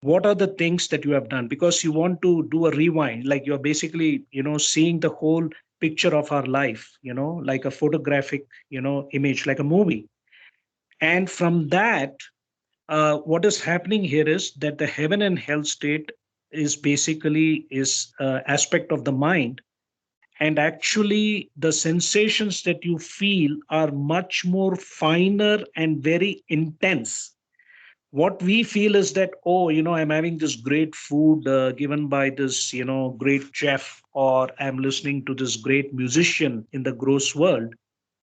what are the things that you have done, because you want to do a rewind, like you're basically, seeing the whole picture of our life, like a photographic, image, like a movie. And from that, what is happening here is that the heaven and hell state is basically is aspect of the mind, and actually the sensations that you feel are much more finer and very intense. What we feel is that, oh, I'm having this great food given by this great chef, or I'm listening to this great musician in the gross world.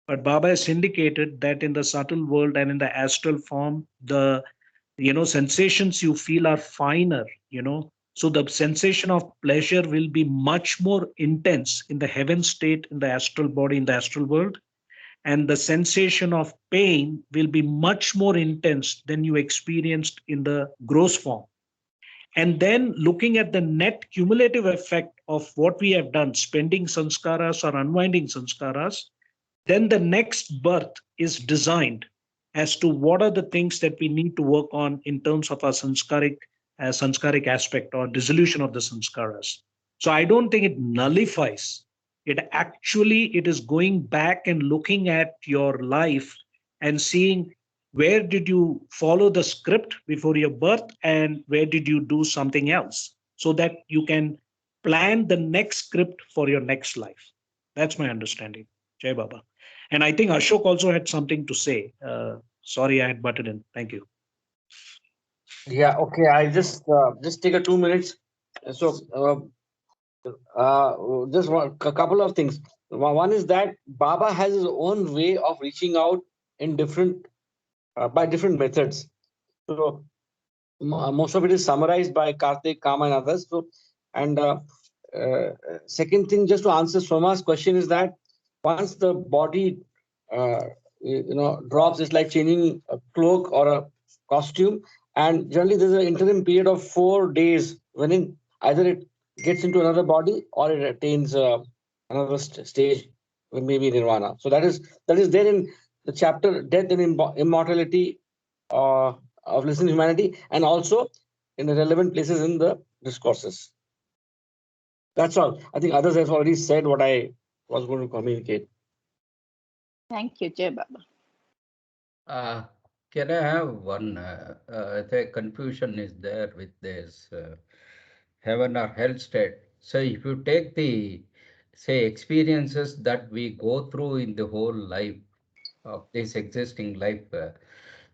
But Baba has indicated that in the subtle world and in the astral form, the sensations you feel are finer. So the sensation of pleasure will be much more intense in the heaven state, in the astral body, in the astral world, and the sensation of pain will be much more intense than you experienced in the gross form. And then looking at the net cumulative effect of what we have done, spending sanskaras or unwinding sanskaras, then the next birth is designed as to what are the things that we need to work on in terms of our sanskaric aspect or dissolution of the sanskaras. So I don't think it nullifies. It is going back and looking at your life and seeing where did you follow the script before your birth and where did you do something else, so that you can plan the next script for your next life. That's my understanding. Jai Baba. And I think Ashok also had something to say. Sorry, I had butted in. Thank you. Yeah, okay. I just take a 2 minutes. So just a couple of things. One is that Baba has his own way of reaching out in different by different methods. So most of it is summarized by Karthik, Kama, and others. So, and second thing, just to answer Soma's question, is that once the body drops, it's like changing a cloak or a costume, and generally there's an interim period of 4 days when either it gets into another body or it attains another stage, maybe nirvana. So that is there in the chapter Death and Immortality of Listening Humanity, and also in the relevant places in the discourses. That's all. I think others have already said what I was going to communicate. Thank you, Jai Baba. Can I have one? The confusion is there with this heaven or hell state. So if you take the, say, experiences that we go through in the whole life of this existing life,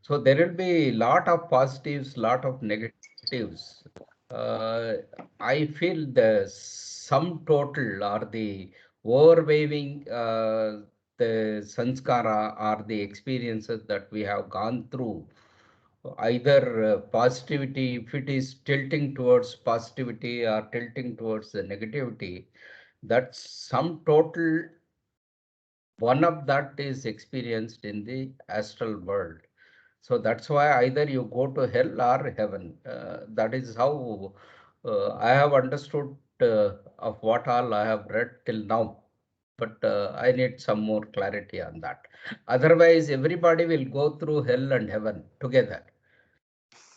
so there will be lot of positives, lot of negatives. I feel the sum total or the overwhelming the sanskara or the experiences that we have gone through, either positivity, if it is tilting towards positivity or tilting towards the negativity, that sum total, one of that is experienced in the astral world. So that's why either you go to hell or heaven. That is how I have understood of what all I have read till now. But I need some more clarity on that. Otherwise, everybody will go through hell and heaven together,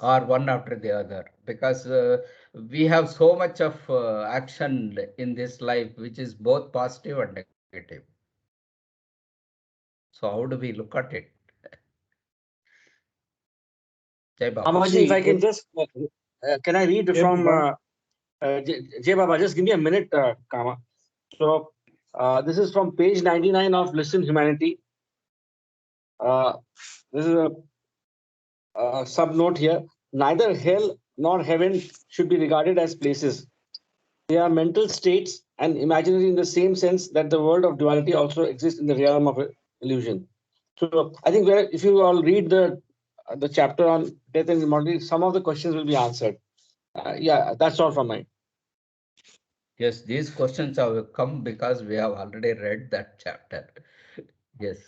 or one after the other, because we have so much of action in this life, which is both positive and negative. So how do we look at it? Jai Baba. Amaji, if I can just, can I read from Jai Baba? Just give me a minute, Kama. So this is from page 99 of Listen Humanity. This is a sub-note here. Neither hell nor heaven should be regarded as places. They are mental states and imaginary in the same sense that the world of duality also exists in the realm of illusion. So I think if you all read the chapter on death and immortality, some of the questions will be answered. Yeah, that's all from me. Yes, these questions have come because we have already read that chapter. Yes.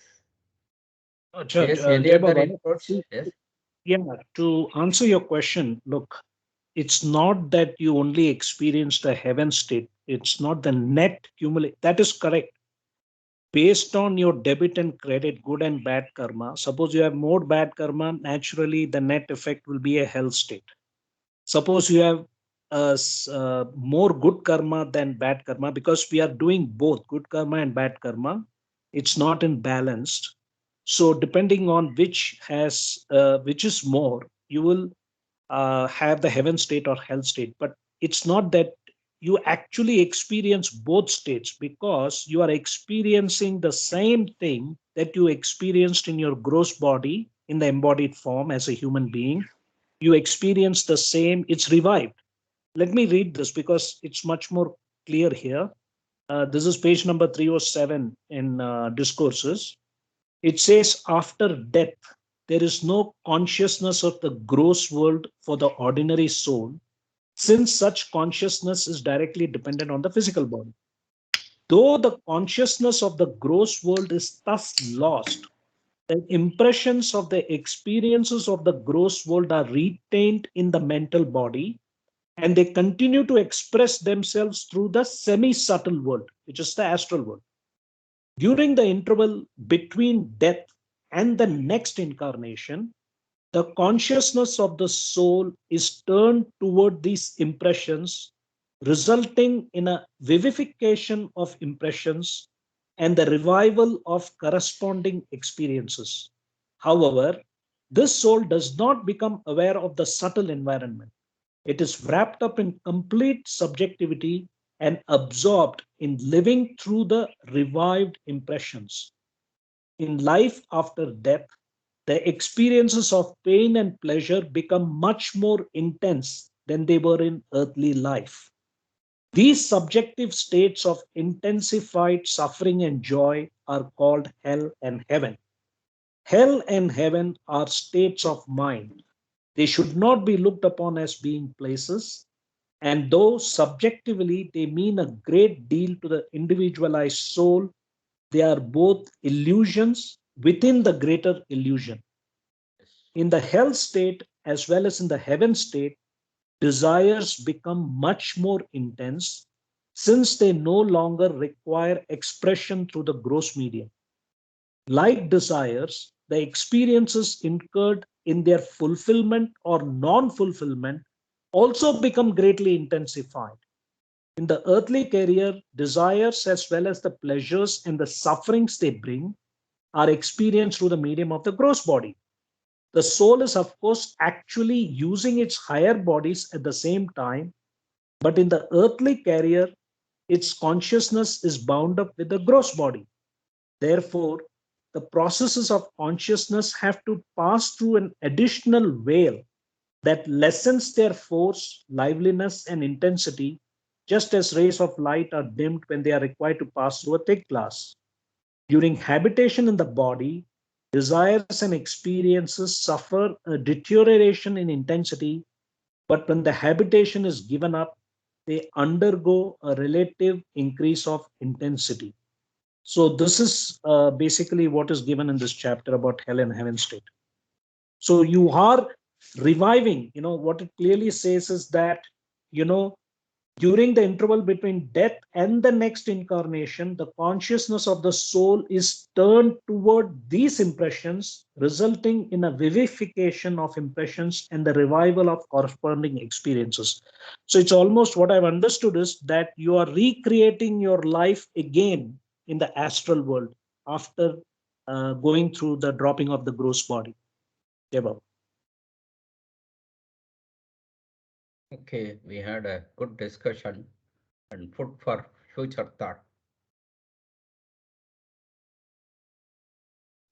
Yes, any Jai other Baba, inputs? Yes. yeah, to answer your question, look, it's not that you only experience the heaven state. It's not the net cumulative. That is correct. Based on your debit and credit, good and bad karma. Suppose you have more bad karma, naturally the net effect will be a hell state. Suppose you have more good karma than bad karma, because we are doing both good karma and bad karma. It's not in balanced. So depending on which is more, you will have the heaven state or hell state. But it's not that you actually experience both states, because you are experiencing the same thing that you experienced in your gross body in the embodied form as a human being. You experience the same, it's revived. Let me read this because it's much more clear here. This is page number 307 in Discourses. It says, after death, there is no consciousness of the gross world for the ordinary soul, since such consciousness is directly dependent on the physical body. Though the consciousness of the gross world is thus lost, the impressions of the experiences of the gross world are retained in the mental body, and they continue to express themselves through the semi-subtle world, which is the astral world. During the interval between death and the next incarnation, the consciousness of the soul is turned toward these impressions, resulting in a vivification of impressions and the revival of corresponding experiences. However, this soul does not become aware of the subtle environment. It is wrapped up in complete subjectivity and absorbed in living through the revived impressions. In life after death, the experiences of pain and pleasure become much more intense than they were in earthly life. These subjective states of intensified suffering and joy are called hell and heaven. Hell and heaven are states of mind. They should not be looked upon as being places, and though subjectively they mean a great deal to the individualized soul, they are both illusions within the greater illusion. In the hell state as well as in the heaven state, desires become much more intense, since they no longer require expression through the gross medium. Like desires, the experiences incurred in their fulfillment or non-fulfillment also become greatly intensified. In the earthly career, desires as well as the pleasures and the sufferings they bring are experienced through the medium of the gross body. The soul is, of course, actually using its higher bodies at the same time, but in the earthly career, its consciousness is bound up with the gross body. Therefore, the processes of consciousness have to pass through an additional veil that lessens their force, liveliness, and intensity, just as rays of light are dimmed when they are required to pass through a thick glass. During habitation in the body, desires and experiences suffer a deterioration in intensity, but when the habitation is given up, they undergo a relative increase of intensity. So this is basically what is given in this chapter about hell and heaven state. So you are reviving, what it clearly says is that, during the interval between death and the next incarnation, the consciousness of the soul is turned toward these impressions, resulting in a vivification of impressions and the revival of corresponding experiences. So it's almost what I've understood is that you are recreating your life again in the astral world after going through the dropping of the gross body. Yeah, Okay, we had a good discussion and food for future thought.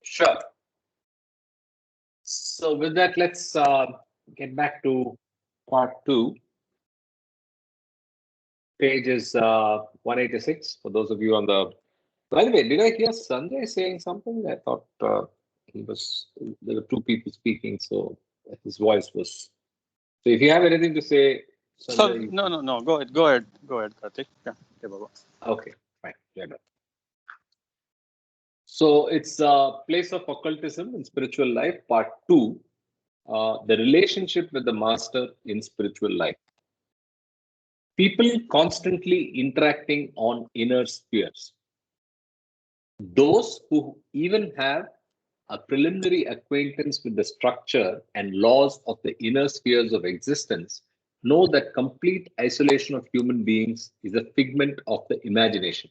Sure. So with that, let's get back to part 2. Page is 186 for those of you on the. By the way, did I hear Sanjay saying something? I thought there were two people speaking, so his voice was. So if you have anything to say, Sorry, no. Go ahead, Karthik. Yeah, okay, Baba. Okay, fine. Yeah, no. So it's a place of occultism in spiritual life, part 2, the relationship with the master in spiritual life. People constantly interacting on inner spheres. Those who even have a preliminary acquaintance with the structure and laws of the inner spheres of existence know that complete isolation of human beings is a figment of the imagination.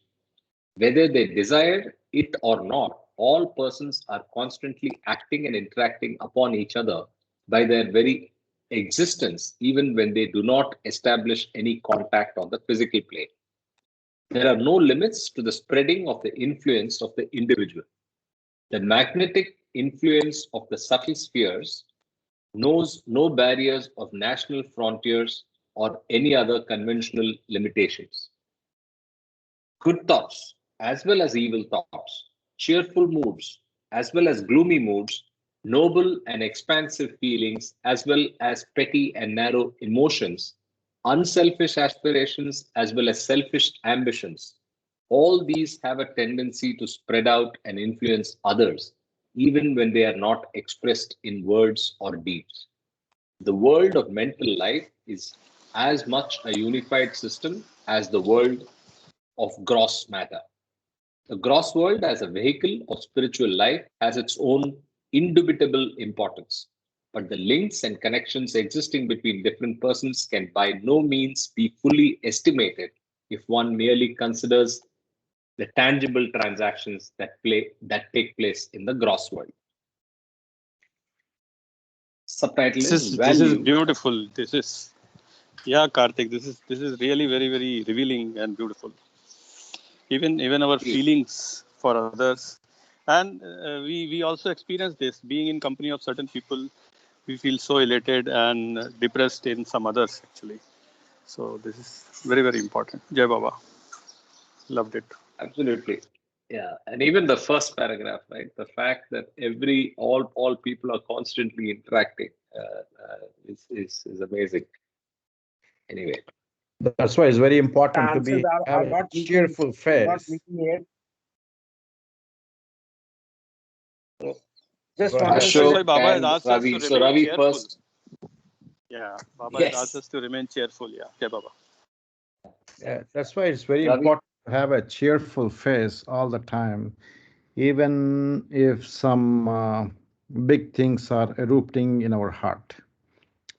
Whether they desired it or not, all persons are constantly acting and interacting upon each other by their very existence, even when they do not establish any contact on the physical plane. There are no limits to the spreading of the influence of the individual. The magnetic influence of the subtle spheres knows no barriers of national frontiers or any other conventional limitations. Good thoughts, as well as evil thoughts, cheerful moods, as well as gloomy moods, noble and expansive feelings, as well as petty and narrow emotions, unselfish aspirations, as well as selfish ambitions. All these have a tendency to spread out and influence others, even when they are not expressed in words or deeds. The world of mental life is as much a unified system as the world of gross matter. The gross world as a vehicle of spiritual life has its own indubitable importance, but the links and connections existing between different persons can by no means be fully estimated if one merely considers the tangible transactions that take place in the gross world. Subtitle This is is value. beautiful. Yeah, Karthik. This is really very, very revealing and beautiful. Even our feelings for others, and we also experience this being in company of certain people. We feel so elated and depressed in some others actually. So this is very, very important. Jai Baba. Loved it. Absolutely. Yeah. And even the first paragraph, right? The fact that all people are constantly interacting is amazing. Anyway. That's why it's very important to Answers have are a not cheerful not face. making it. Just Go wanted ahead. to say Ashok, Baba has and asked Ravi. us to So remain Ravi cheerful. first. Yeah, Baba has asked Yes. us to remain cheerful. Yeah, Jai Baba. Yeah, that's why it's very Ravi. important to have a cheerful face all the time, even if some big things are erupting in our heart,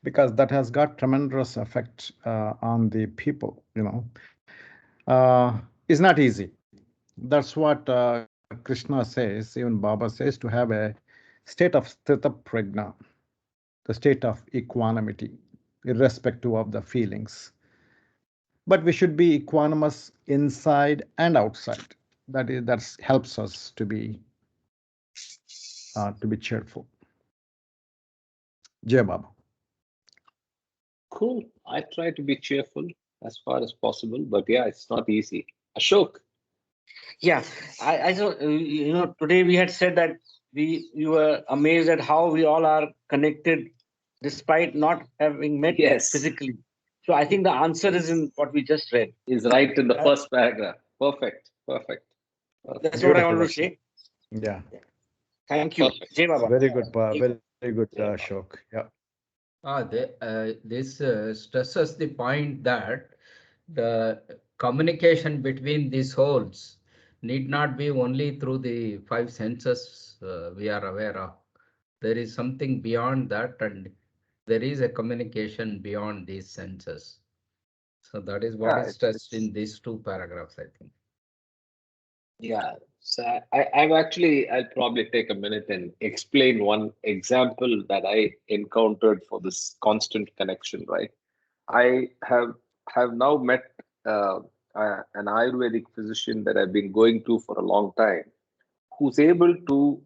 because that has got tremendous effect on the people. It's not easy. That's what Krishna says, even Baba says, to have a state of sthita prajna, the state of equanimity, irrespective of the feelings. But we should be equanimous inside and outside. That helps us to be cheerful. Jai Baba. Cool. I try to be cheerful as far as possible, but yeah, it's not easy. Ashok. Yeah, I saw, today we had said that you were amazed at how we all are connected despite not having met Yes. physically. So I think the answer is in what we just read. Is right in the first paragraph. Perfect. That's what I wanted to say. Yeah. Thank you. Perfect. Jai Baba. Very good, very good, Ashok. Yeah. This stresses the point that the communication between these souls need not be only through the five senses we are aware of. There is something beyond that, and there is a communication beyond these senses. So that is what is stressed in these two paragraphs, I think. Yeah. So I'll probably take a minute and explain one example that I encountered for this constant connection, right? I have now met an Ayurvedic physician that I've been going to for a long time, who's able to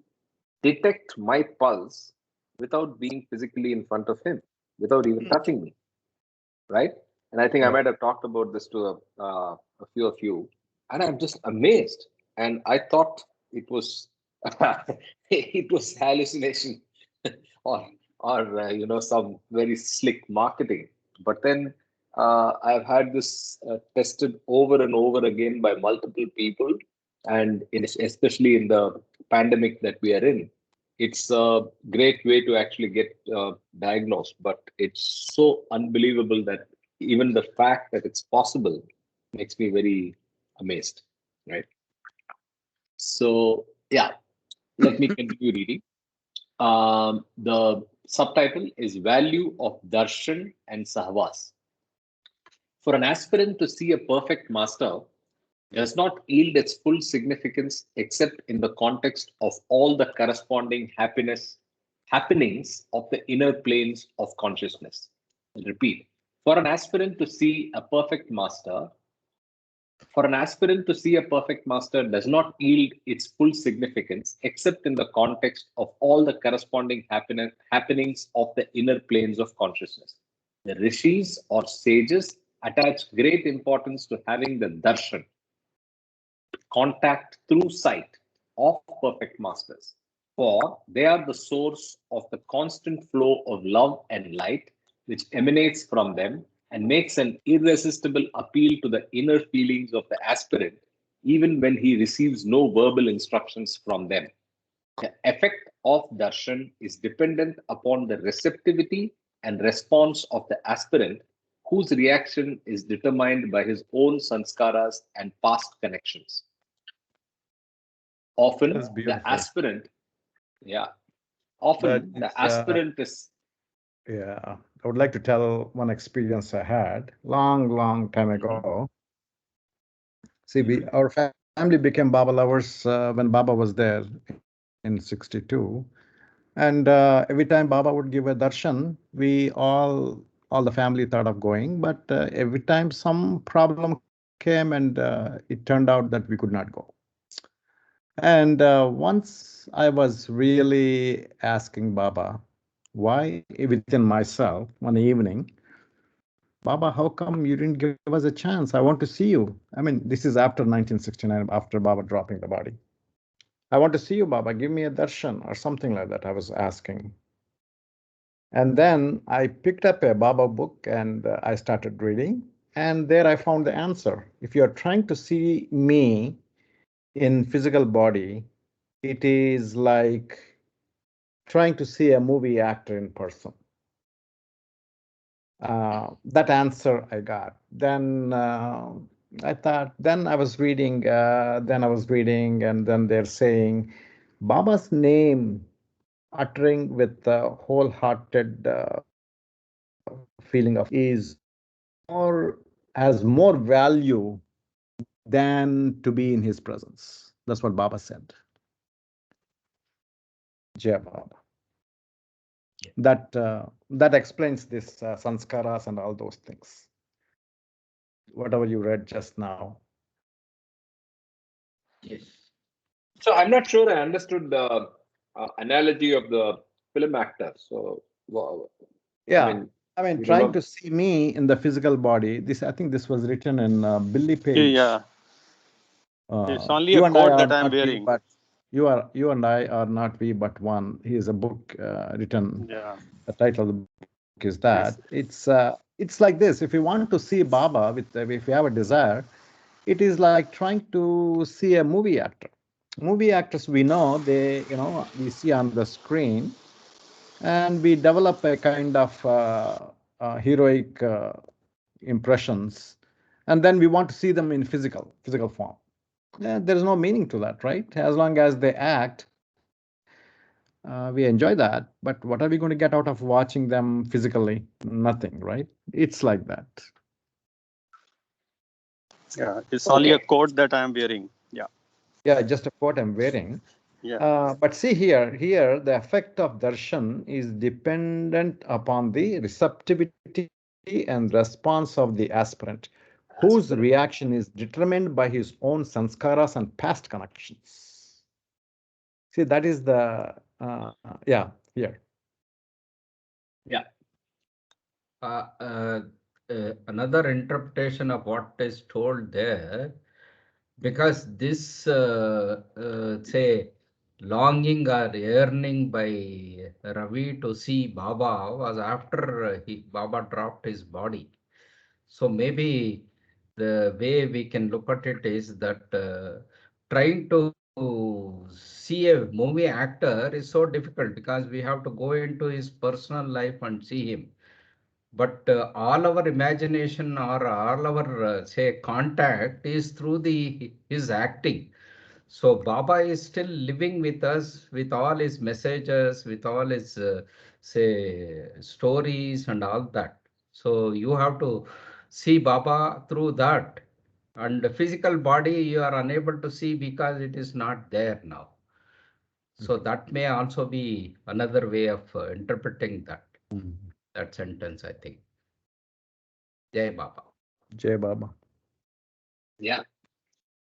detect my pulse without being physically in front of him, without even touching me, right? And I think I might have talked about this to a few of you, and I'm just amazed. And I thought it was it was hallucination or some very slick marketing. But then I've had this tested over and over again by multiple people, and especially in the pandemic that we are in, it's a great way to actually get diagnosed. But it's so unbelievable that even the fact that it's possible makes me very amazed, right? So yeah, let me continue reading. The subtitle is Value of Darshan and Sahvas. For an aspirant to see a perfect master does not yield its full significance except in the context of all the corresponding happenings of the inner planes of consciousness. I'll repeat. For an aspirant to see a perfect master For an aspirant to see a perfect master does not yield its full significance except in the context of all the corresponding happenings of the inner planes of consciousness. The rishis or sages attach great importance to having the darshan, contact through sight, of perfect masters, for they are the source of the constant flow of love and light which emanates from them and makes an irresistible appeal to the inner feelings of the aspirant, even when he receives no verbal instructions from them. The effect of darshan is dependent upon the receptivity and response of the aspirant, whose reaction is determined by his own sanskaras and past connections. Often, That's the beautiful. aspirant, yeah, often That the is, aspirant is, yeah, I would like to tell one experience I had long time ago. See, our family became Baba lovers when Baba was there in 62. And every time Baba would give a darshan, we all the family thought of going. But every time some problem came and it turned out that we could not go. And once I was really asking Baba, why within myself one evening, Baba, how come you didn't give us a chance? I want to see you. I mean, this is after 1969, after Baba dropping the body. I want to see you, Baba. Give me a darshan or something like that. I was asking. And then I picked up a Baba book and I started reading. And there I found the answer. If you're trying to see me in physical body, it is like trying to see a movie actor in person. That answer I got. Then I thought, then I was reading, and then they're saying Baba's name, uttering with a wholehearted feeling of is has more value than to be in his presence. That's what Baba said. Jai Baba. That explains this sanskaras and all those things. Whatever you read just now. Yes. so I'm not sure I understood the analogy of the film actor. So, well, Yeah, I mean, you trying know, to see me in the physical body. I think this was written in Billy Page. Yeah, it's only You a and I coat are that I'm not we, wearing. but you and I are not we, but one. He is a book written. Yeah. The title of the book is that. It's like this. If you want to see Baba, if you have a desire, it is like trying to see a movie actor. Movie actors, we know we see on the screen, and we develop a kind of heroic impressions, and then we want to see them in physical form. There is no meaning to that, right? As long as they act, we enjoy that. But what are we going to get out of watching them physically? Nothing, right? It's like that. Yeah, it's only a coat that I'm wearing. Yeah, just a coat I'm wearing. Yeah. But see here the effect of darshan is dependent upon the receptivity and response of the aspirant, whose reaction is determined by his own sanskaras and past connections. See, that is the here. yeah. Another interpretation of what is told there, because this say longing or yearning by Ravi to see Baba was after Baba dropped his body. So maybe the way we can look at it is that trying to see a movie actor is so difficult because we have to go into his personal life and see him. But all our imagination or all our say contact is through his acting. So Baba is still living with us with all his messages, with all his say stories and all that. So you have to see Baba through that. And the physical body you are unable to see because it is not there now. So that may also be another way of interpreting that sentence, I think. Jai Baba. Jai Baba. Yeah,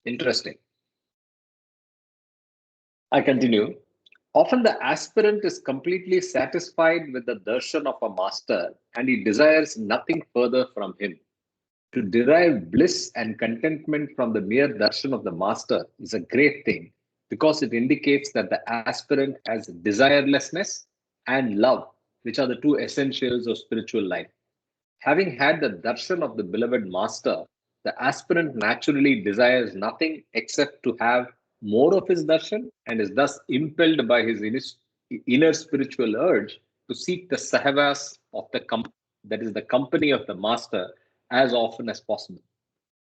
interesting. I continue. Often the aspirant is completely satisfied with the darshan of a master and he desires nothing further from him. To derive bliss and contentment from the mere darshan of the master is a great thing because it indicates that the aspirant has desirelessness and love, which are the two essentials of spiritual life. Having had the darshan of the beloved master, the aspirant naturally desires nothing except to have more of his darshan and is thus impelled by his inner spiritual urge to seek the sahvas of that is the company of the master as often as possible.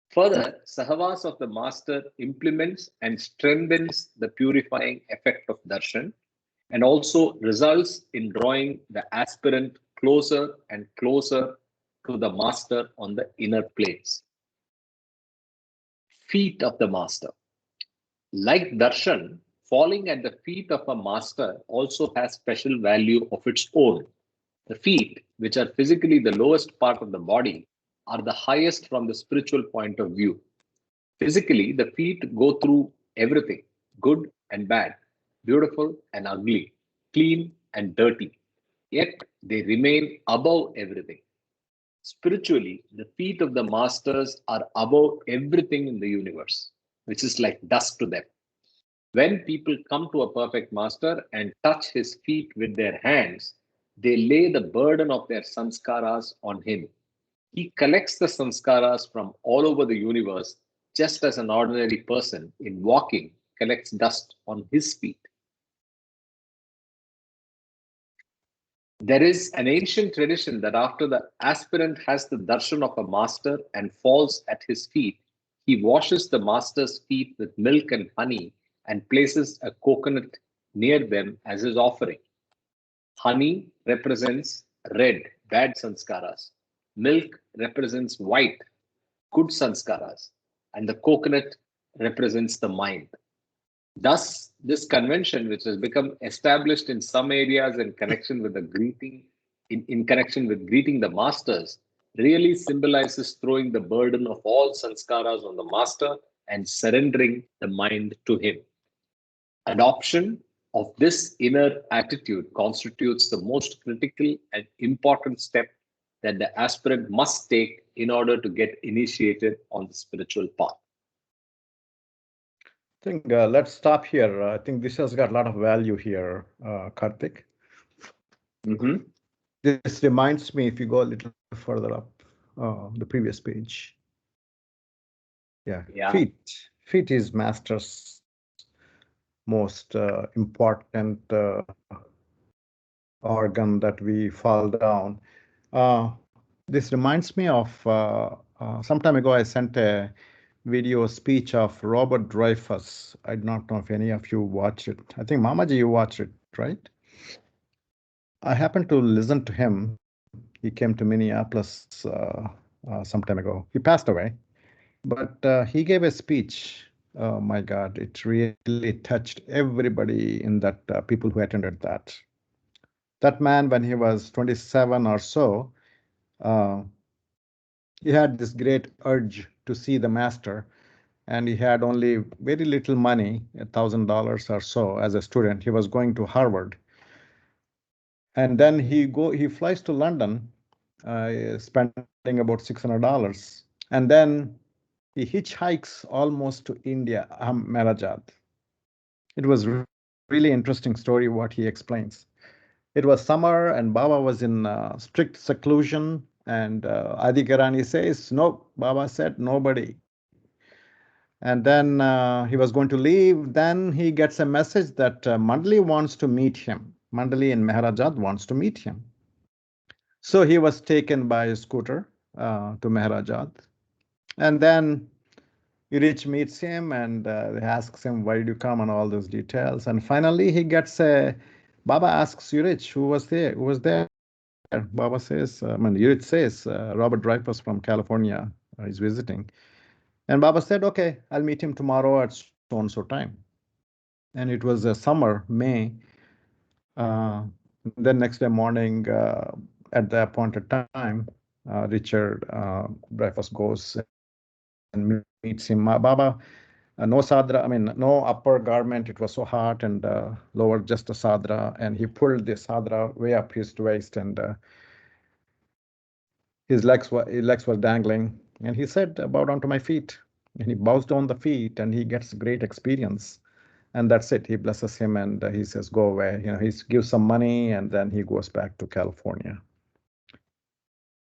Further, sahvas of the master implements and strengthens the purifying effect of darshan and also results in drawing the aspirant closer and closer to the master on the inner planes. Feet of the master. Like darshan, falling at the feet of a master also has special value of its own. The feet, which are physically the lowest part of the body, are the highest from the spiritual point of view. Physically, the feet go through everything, good and bad, beautiful and ugly, clean and dirty. Yet they remain above everything. Spiritually, the feet of the masters are above everything in the universe, which is like dust to them. When people come to a perfect master and touch his feet with their hands, they lay the burden of their sanskaras on him. He collects the sanskaras from all over the universe, just as an ordinary person in walking collects dust on his feet. There is an ancient tradition that after the aspirant has the darshan of a master and falls at his feet, he washes the master's feet with milk and honey and places a coconut near them as his offering. Honey represents red, bad sanskaras. Milk represents white, good sanskaras. And the coconut represents the mind. Thus, this convention, which has become established in some areas in connection with the greeting, in connection with greeting the masters, really symbolizes throwing the burden of all sanskaras on the master and surrendering the mind to him. Adoption of this inner attitude constitutes the most critical and important step that the aspirant must take in order to get initiated on the spiritual path. I think let's stop here. I think this has got a lot of value here, Karthik. This reminds me, if you go a little further up, the previous page. Yeah. Feet is master's most important organ that we fall down. This reminds me of some time ago I sent a video speech of Robert Dreyfus. I do not know if any of you watched it. I think Mamaji, you watched it, right? I happened to listen to him. He came to Minneapolis some time ago. He passed away, but he gave a speech. Oh my God, it really touched everybody in that, people who attended that. That man, when he was 27 or so, he had this great urge to see the master, and he had only very little money, $1,000 or so as a student. He was going to Harvard. And then he flies to London, spending about $600. And then he hitchhikes almost to India, Ahmedabad. It was really interesting story what he explains. It was summer and Baba was in strict seclusion, and Adi Garani says, no, Baba said nobody. And then he was going to leave. Then he gets a message that Mandali wants to meet him. Mandali in Mehrajad wants to meet him. So he was taken by a scooter to Mehrajad. And then Urich meets him and he asks him, why did you come, and all those details. And finally he gets a, Baba asks Urich, who was there? Who was there? Baba says, Urich says, Robert Dreyfus from California is visiting. And Baba said, okay, I'll meet him tomorrow at so-and-so time. And it was a summer, May. Then next day morning, at the appointed time, Richard Dreyfus goes and meets him. Baba, no sadra, I mean, no upper garment. It was so hot, and lower just a sadra. And he pulled the sadra way up his waist, and his legs were dangling. And he said, bow down to my feet. And he bows down the feet, and he gets great experience. And that's it. He blesses him, and he says, go away. You know, he gives some money, and then he goes back to California.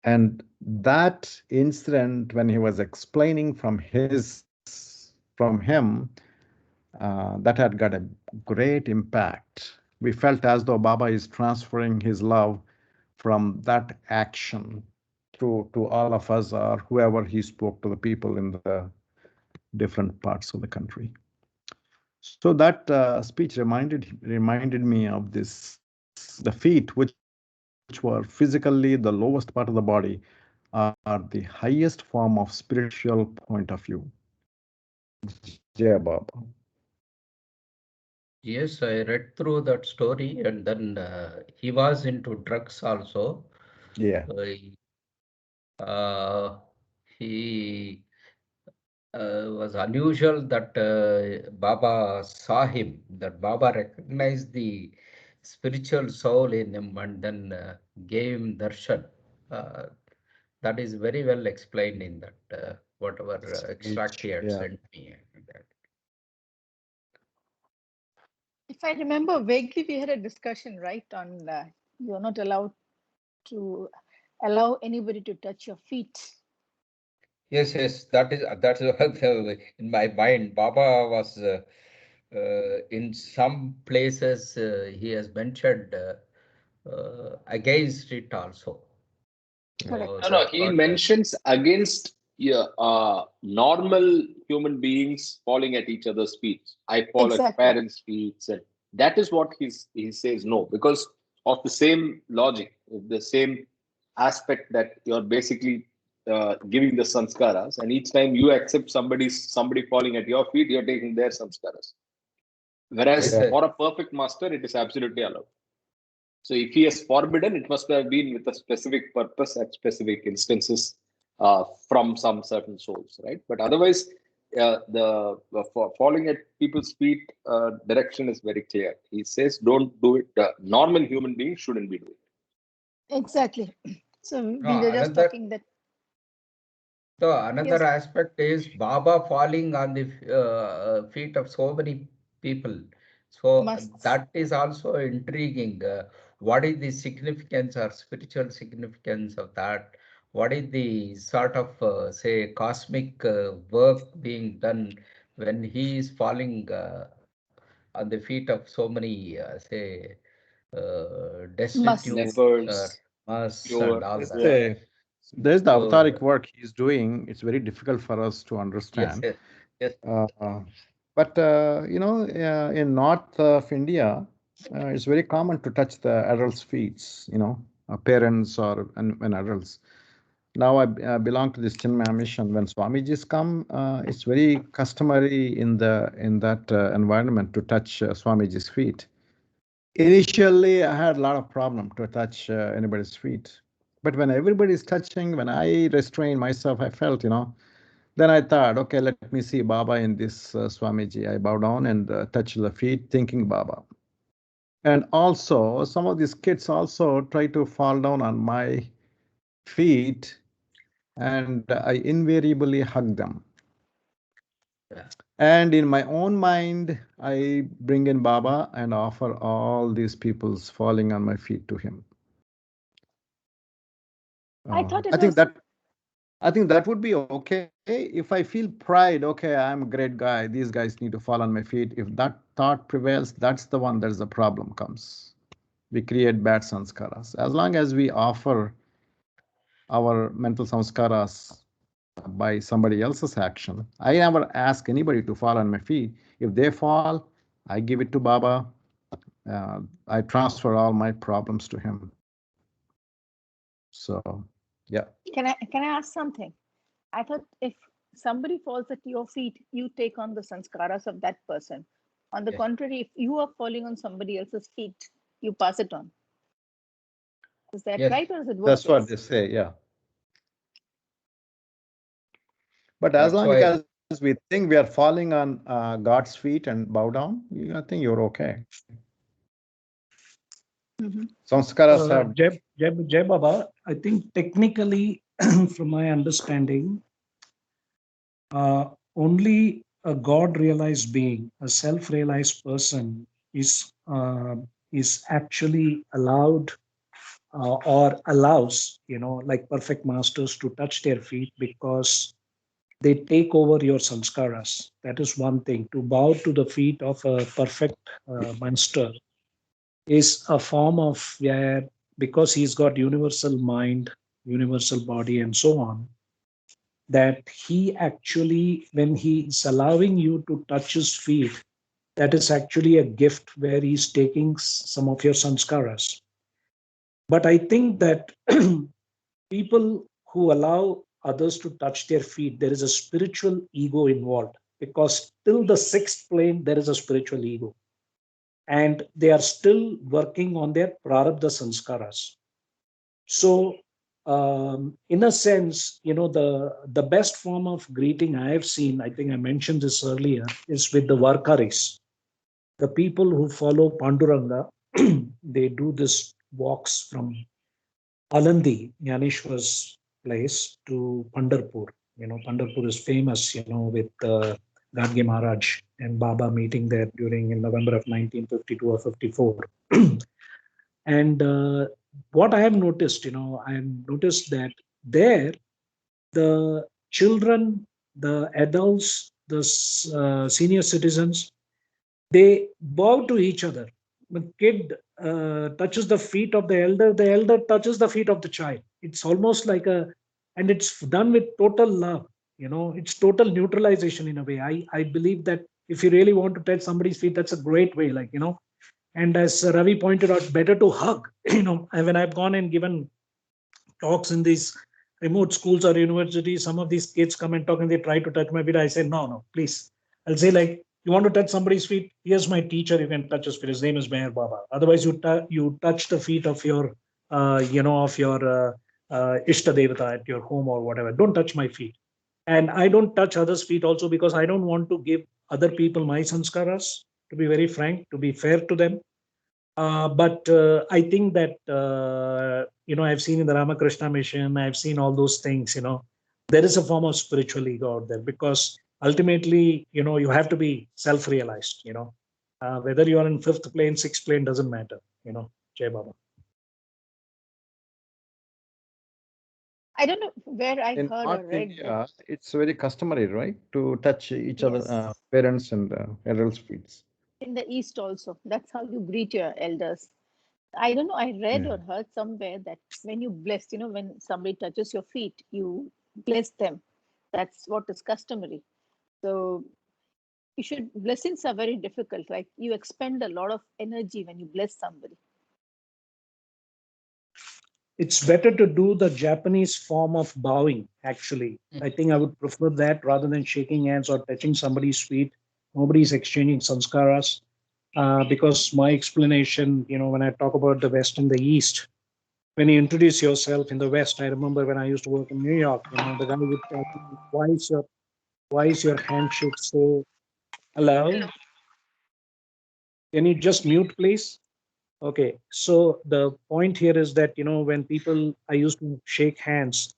And that incident, when he was explaining from him, that had got a great impact. We felt as though Baba is transferring his love from that action to all of us, or whoever he spoke to, the people in the different parts of the country. So that speech reminded me of this, the feet, which were physically the lowest part of the body, are the highest form of spiritual point of view. Jai Baba. Yes, I read through that story, and then he was into drugs also. Yeah. He was unusual that Baba saw him, that Baba recognized the spiritual soul in him and then gave him darshan. That is very well explained in that, whatever extract he had sent me. If I remember vaguely, we had a discussion, right, on you're not allowed to allow anybody to touch your feet. Yes, that's in my mind. Baba was in some places he has mentioned against it also. Correct. No, he mentions against normal human beings falling at each other's feet. I fall at parents' feet, and that is what he says no, because of the same logic, the same aspect that you're basically giving the sanskaras, and each time you accept somebody falling at your feet, you're taking their sanskaras. Whereas for a perfect master, it is absolutely allowed. So if he has forbidden, it must have been with a specific purpose at specific instances from some certain souls, right? But otherwise, for falling at people's feet direction is very clear. He says, don't do it. Normal human beings shouldn't be doing it. Exactly. So we were just talking that. So another aspect is Baba falling on the feet of so many people. So that is also intriguing. What is the significance or spiritual significance of that? What is the sort of, say, cosmic work being done when he is falling on the feet of so many, say, destitute musts and all that? There's the avataric work he's doing. It's very difficult for us to understand. Yes. But you know, in north of India, it's very common to touch the adults' feet. You know, parents or and adults. Now I belong to this Chinmaya mission. When Swamijis come, it's very customary in that environment to touch Swamiji's feet. Initially, I had a lot of problem to touch anybody's feet. But when everybody's touching, when I restrained myself, I felt, you know, then I thought, okay, let me see Baba in this Swamiji. I bow down and touch the feet, thinking Baba. And also, some of these kids also try to fall down on my feet, and I invariably hug them. And in my own mind, I bring in Baba and offer all these people's falling on my feet to him. I thought it I think was. I think that would be okay if I feel pride. Okay, I'm a great guy. These guys need to fall on my feet. If that thought prevails, that's the one there's a problem comes. We create bad sanskaras. As long as we offer our mental sanskaras by somebody else's action, I never ask anybody to fall on my feet. If they fall, I give it to Baba. I transfer all my problems to him. So, yeah. Can I ask something? I thought if somebody falls at your feet, you take on the sanskaras of that person. On the Yes. contrary, if you are falling on somebody else's feet, you pass it on. Is that Yes. right, or is it both That's what ways? they say, yeah. But That's as long why as we think we are falling on God's feet and bow down, I think you're okay. Sanskaras have. Jai Baba, I think technically, from my understanding, only a God-realized being, a self-realized person, is actually allowed or allows, like perfect masters to touch their feet, because they take over your sanskaras. That is one thing. To bow to the feet of a perfect master is a form of where, because he's got universal mind, universal body, and so on, that he actually, when he is allowing you to touch his feet, that is actually a gift where he's taking some of your sanskaras. But I think that people who allow others to touch their feet, there is a spiritual ego involved, because till the sixth plane, there is a spiritual ego. And they are still working on their prarabdha sanskaras. So, in a sense, the best form of greeting I have seen, I think I mentioned this earlier, is with the Varkaris. The people who follow Panduranga, they do this walks from Alandi, Yaneshwar's place, to Pandharpur. Pandharpur is famous, with Gadge Maharaj and Baba meeting there during in November of 1952 or 54. And what I have noticed, that there, the children, the adults, the senior citizens, they bow to each other. When kid touches the feet of the elder touches the feet of the child. It's almost like and it's done with total love. It's total neutralization in a way. I believe that if you really want to touch somebody's feet, that's a great way. And as Ravi pointed out, better to hug. And when I've gone and given talks in these remote schools or universities, some of these kids come and talk and they try to touch my feet. I say, no, please. I'll say, like, you want to touch somebody's feet? Here's my teacher. You can touch his feet. His name is Meher Baba. Otherwise, you touch the feet of your, Ishta Devata at your home or whatever. Don't touch my feet. And I don't touch others' feet also, because I don't want to give other people my sanskaras, to be very frank, to be fair to them. But I think that, I've seen in the Ramakrishna mission, I've seen all those things, there is a form of spiritual ego out there, because ultimately, you have to be self-realized, whether you are in fifth plane, sixth plane, doesn't matter, Jai Baba. I don't know where I In heard or North read India, that. it's very customary, right, to touch each other, Yes. parents and adults' feet. In the East also, that's how you greet your elders. I don't know, I read or heard somewhere that when you bless, when somebody touches your feet, you bless them. That's what is customary. So blessings are very difficult. Like, you expend a lot of energy when you bless somebody. It's better to do the Japanese form of bowing, actually. I think I would prefer that rather than shaking hands or touching somebody's feet. Nobody's exchanging sanskaras. Because my explanation, when I talk about the West and the East, when you introduce yourself in the West, I remember when I used to work in New York, the guy would tell me, why is your handshake so. Hello? Can you just mute, please? Okay. So the point here is that, when I used to shake hands,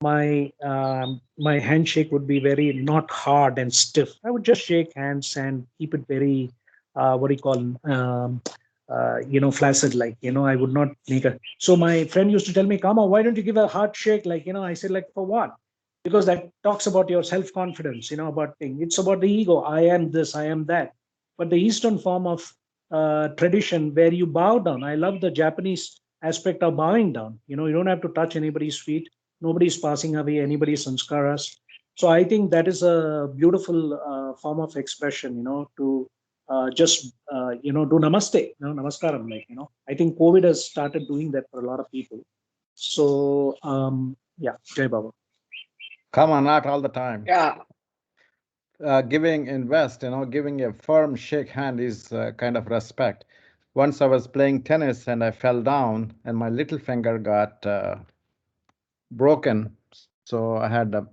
my handshake would be very not hard and stiff. I would just shake hands and keep it very what do you call flaccid, like, I would not make a. So my friend used to tell me, "Come on, why don't you give a hard shake?" Like, I said, like, for what? Because that talks about your self-confidence, about thing. It's about the ego. I am this, I am that. But the Eastern form of tradition where you bow down. I love the Japanese aspect of bowing down. You don't have to touch anybody's feet. Nobody's passing away anybody's sanskaras. So I think that is a beautiful form of expression, to just do namaste, namaskaram, like, I think COVID has started doing that for a lot of people. So yeah, Jai Baba. Come on, not all the time. Yeah. Giving giving a firm shake hand is kind of respect. Once I was playing tennis and I fell down and my little finger got broken. So I had a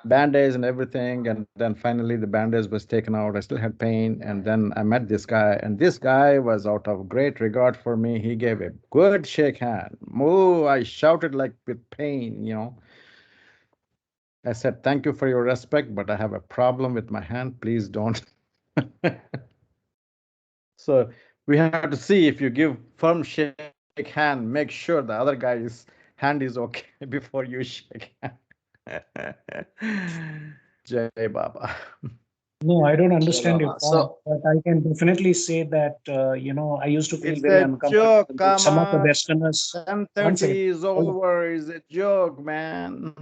band-aids and everything, and then finally the band-aids was taken out. I still had pain, and then I met this guy, and this guy was out of great regard for me. He gave a good shake hand. Moo! I shouted like with pain. I said, "Thank you for your respect, but I have a problem with my hand. Please don't." So we have to see, if you give firm shake hand, make sure the other guy's hand is okay before you shake hand. Jai Baba. No, I don't understand your Baba. point, So but I can definitely say that, I used to feel It's very a uncomfortable joke, with come some of the on. Westerners. 10:30 is over. It's a joke, man.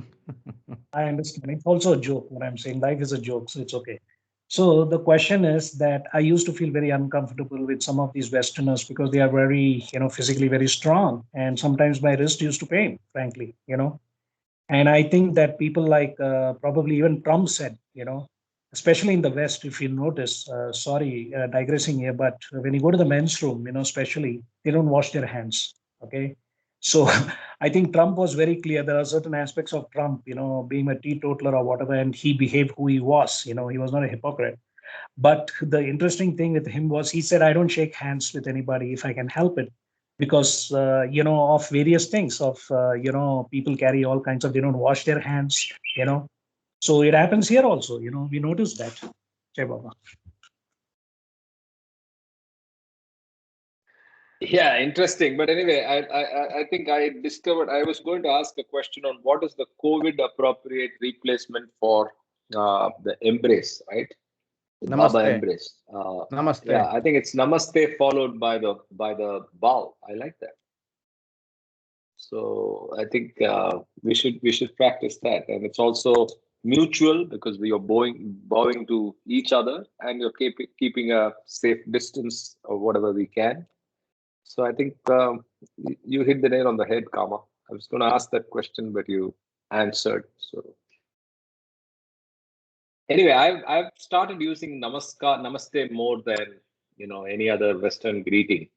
I understand. It's also a joke. What I'm saying, life is a joke, so it's okay. So the question is that I used to feel very uncomfortable with some of these Westerners because they are very, physically very strong, and sometimes my wrist used to pain, frankly, And I think that people like probably even Trump said, especially in the West, if you notice, sorry, digressing here, but when you go to the men's room, especially, they don't wash their hands. Okay. So I think Trump was very clear. There are certain aspects of Trump, being a teetotaler or whatever, and he behaved who he was. He was not a hypocrite. But the interesting thing with him was he said, I don't shake hands with anybody if I can help it, because of various things of people carry all kinds of, they don't wash their hands. So it happens here also. We notice that. Jai Baba. yeah, interesting. But anyway, I think I discovered, I was going to ask a question on what is the COVID appropriate replacement for the embrace, right? The Baba Namaste. embrace. Namaste. Yeah, I think it's namaste followed by the bow. I like that. So I think we should practice that, and it's also mutual because we are bowing to each other, and you're keeping a safe distance or whatever we can. So I think you hit the nail on the head, Kama. I was going to ask that question, but you answered. So anyway, I've started using namaste more than any other Western greeting.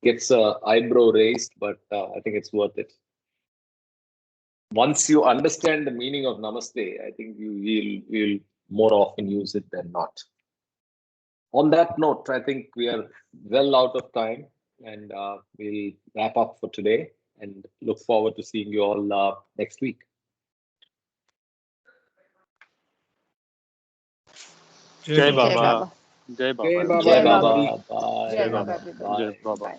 Gets a eyebrow raised, but I think it's worth it. Once you understand the meaning of namaste, I think you'll more often use it than not. On that note, I think we are well out of time, and we'll wrap up for today and look forward to seeing you all next week. Jai Baba. Jai Baba. Jai Baba, Jai everybody. Baba. Bye. Jai Baba. Baba, everybody. Jai Baba. Bye.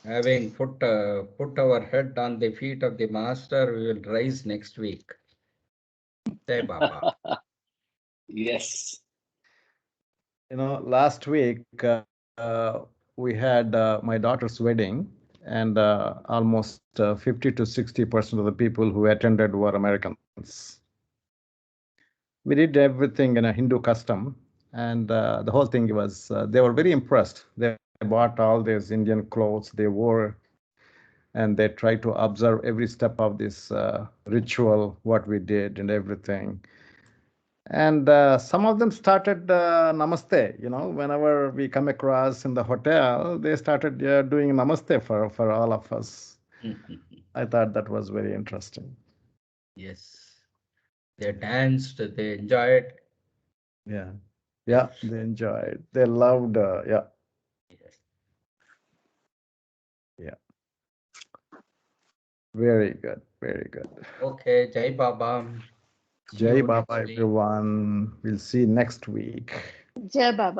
Having put our head on the feet of the master, we will rise next week. Jai Baba. Yes. Last week we had my daughter's wedding, and almost 50 to 60% of the people who attended were Americans. We did everything in a Hindu custom, and the whole thing was, they were very impressed. They bought all these Indian clothes they wore, and they tried to observe every step of this ritual, what we did and everything. And some of them started namaste. Whenever we come across in the hotel, they started doing namaste for all of us. I thought that was very interesting. Yes. They danced, they enjoyed. Yeah. Yeah, they enjoyed. They loved, yeah. Yes. Yeah. Very good. Very good. Okay, Jai Baba. See Jai you Baba, next week. everyone. We'll see you next week. Jai Baba.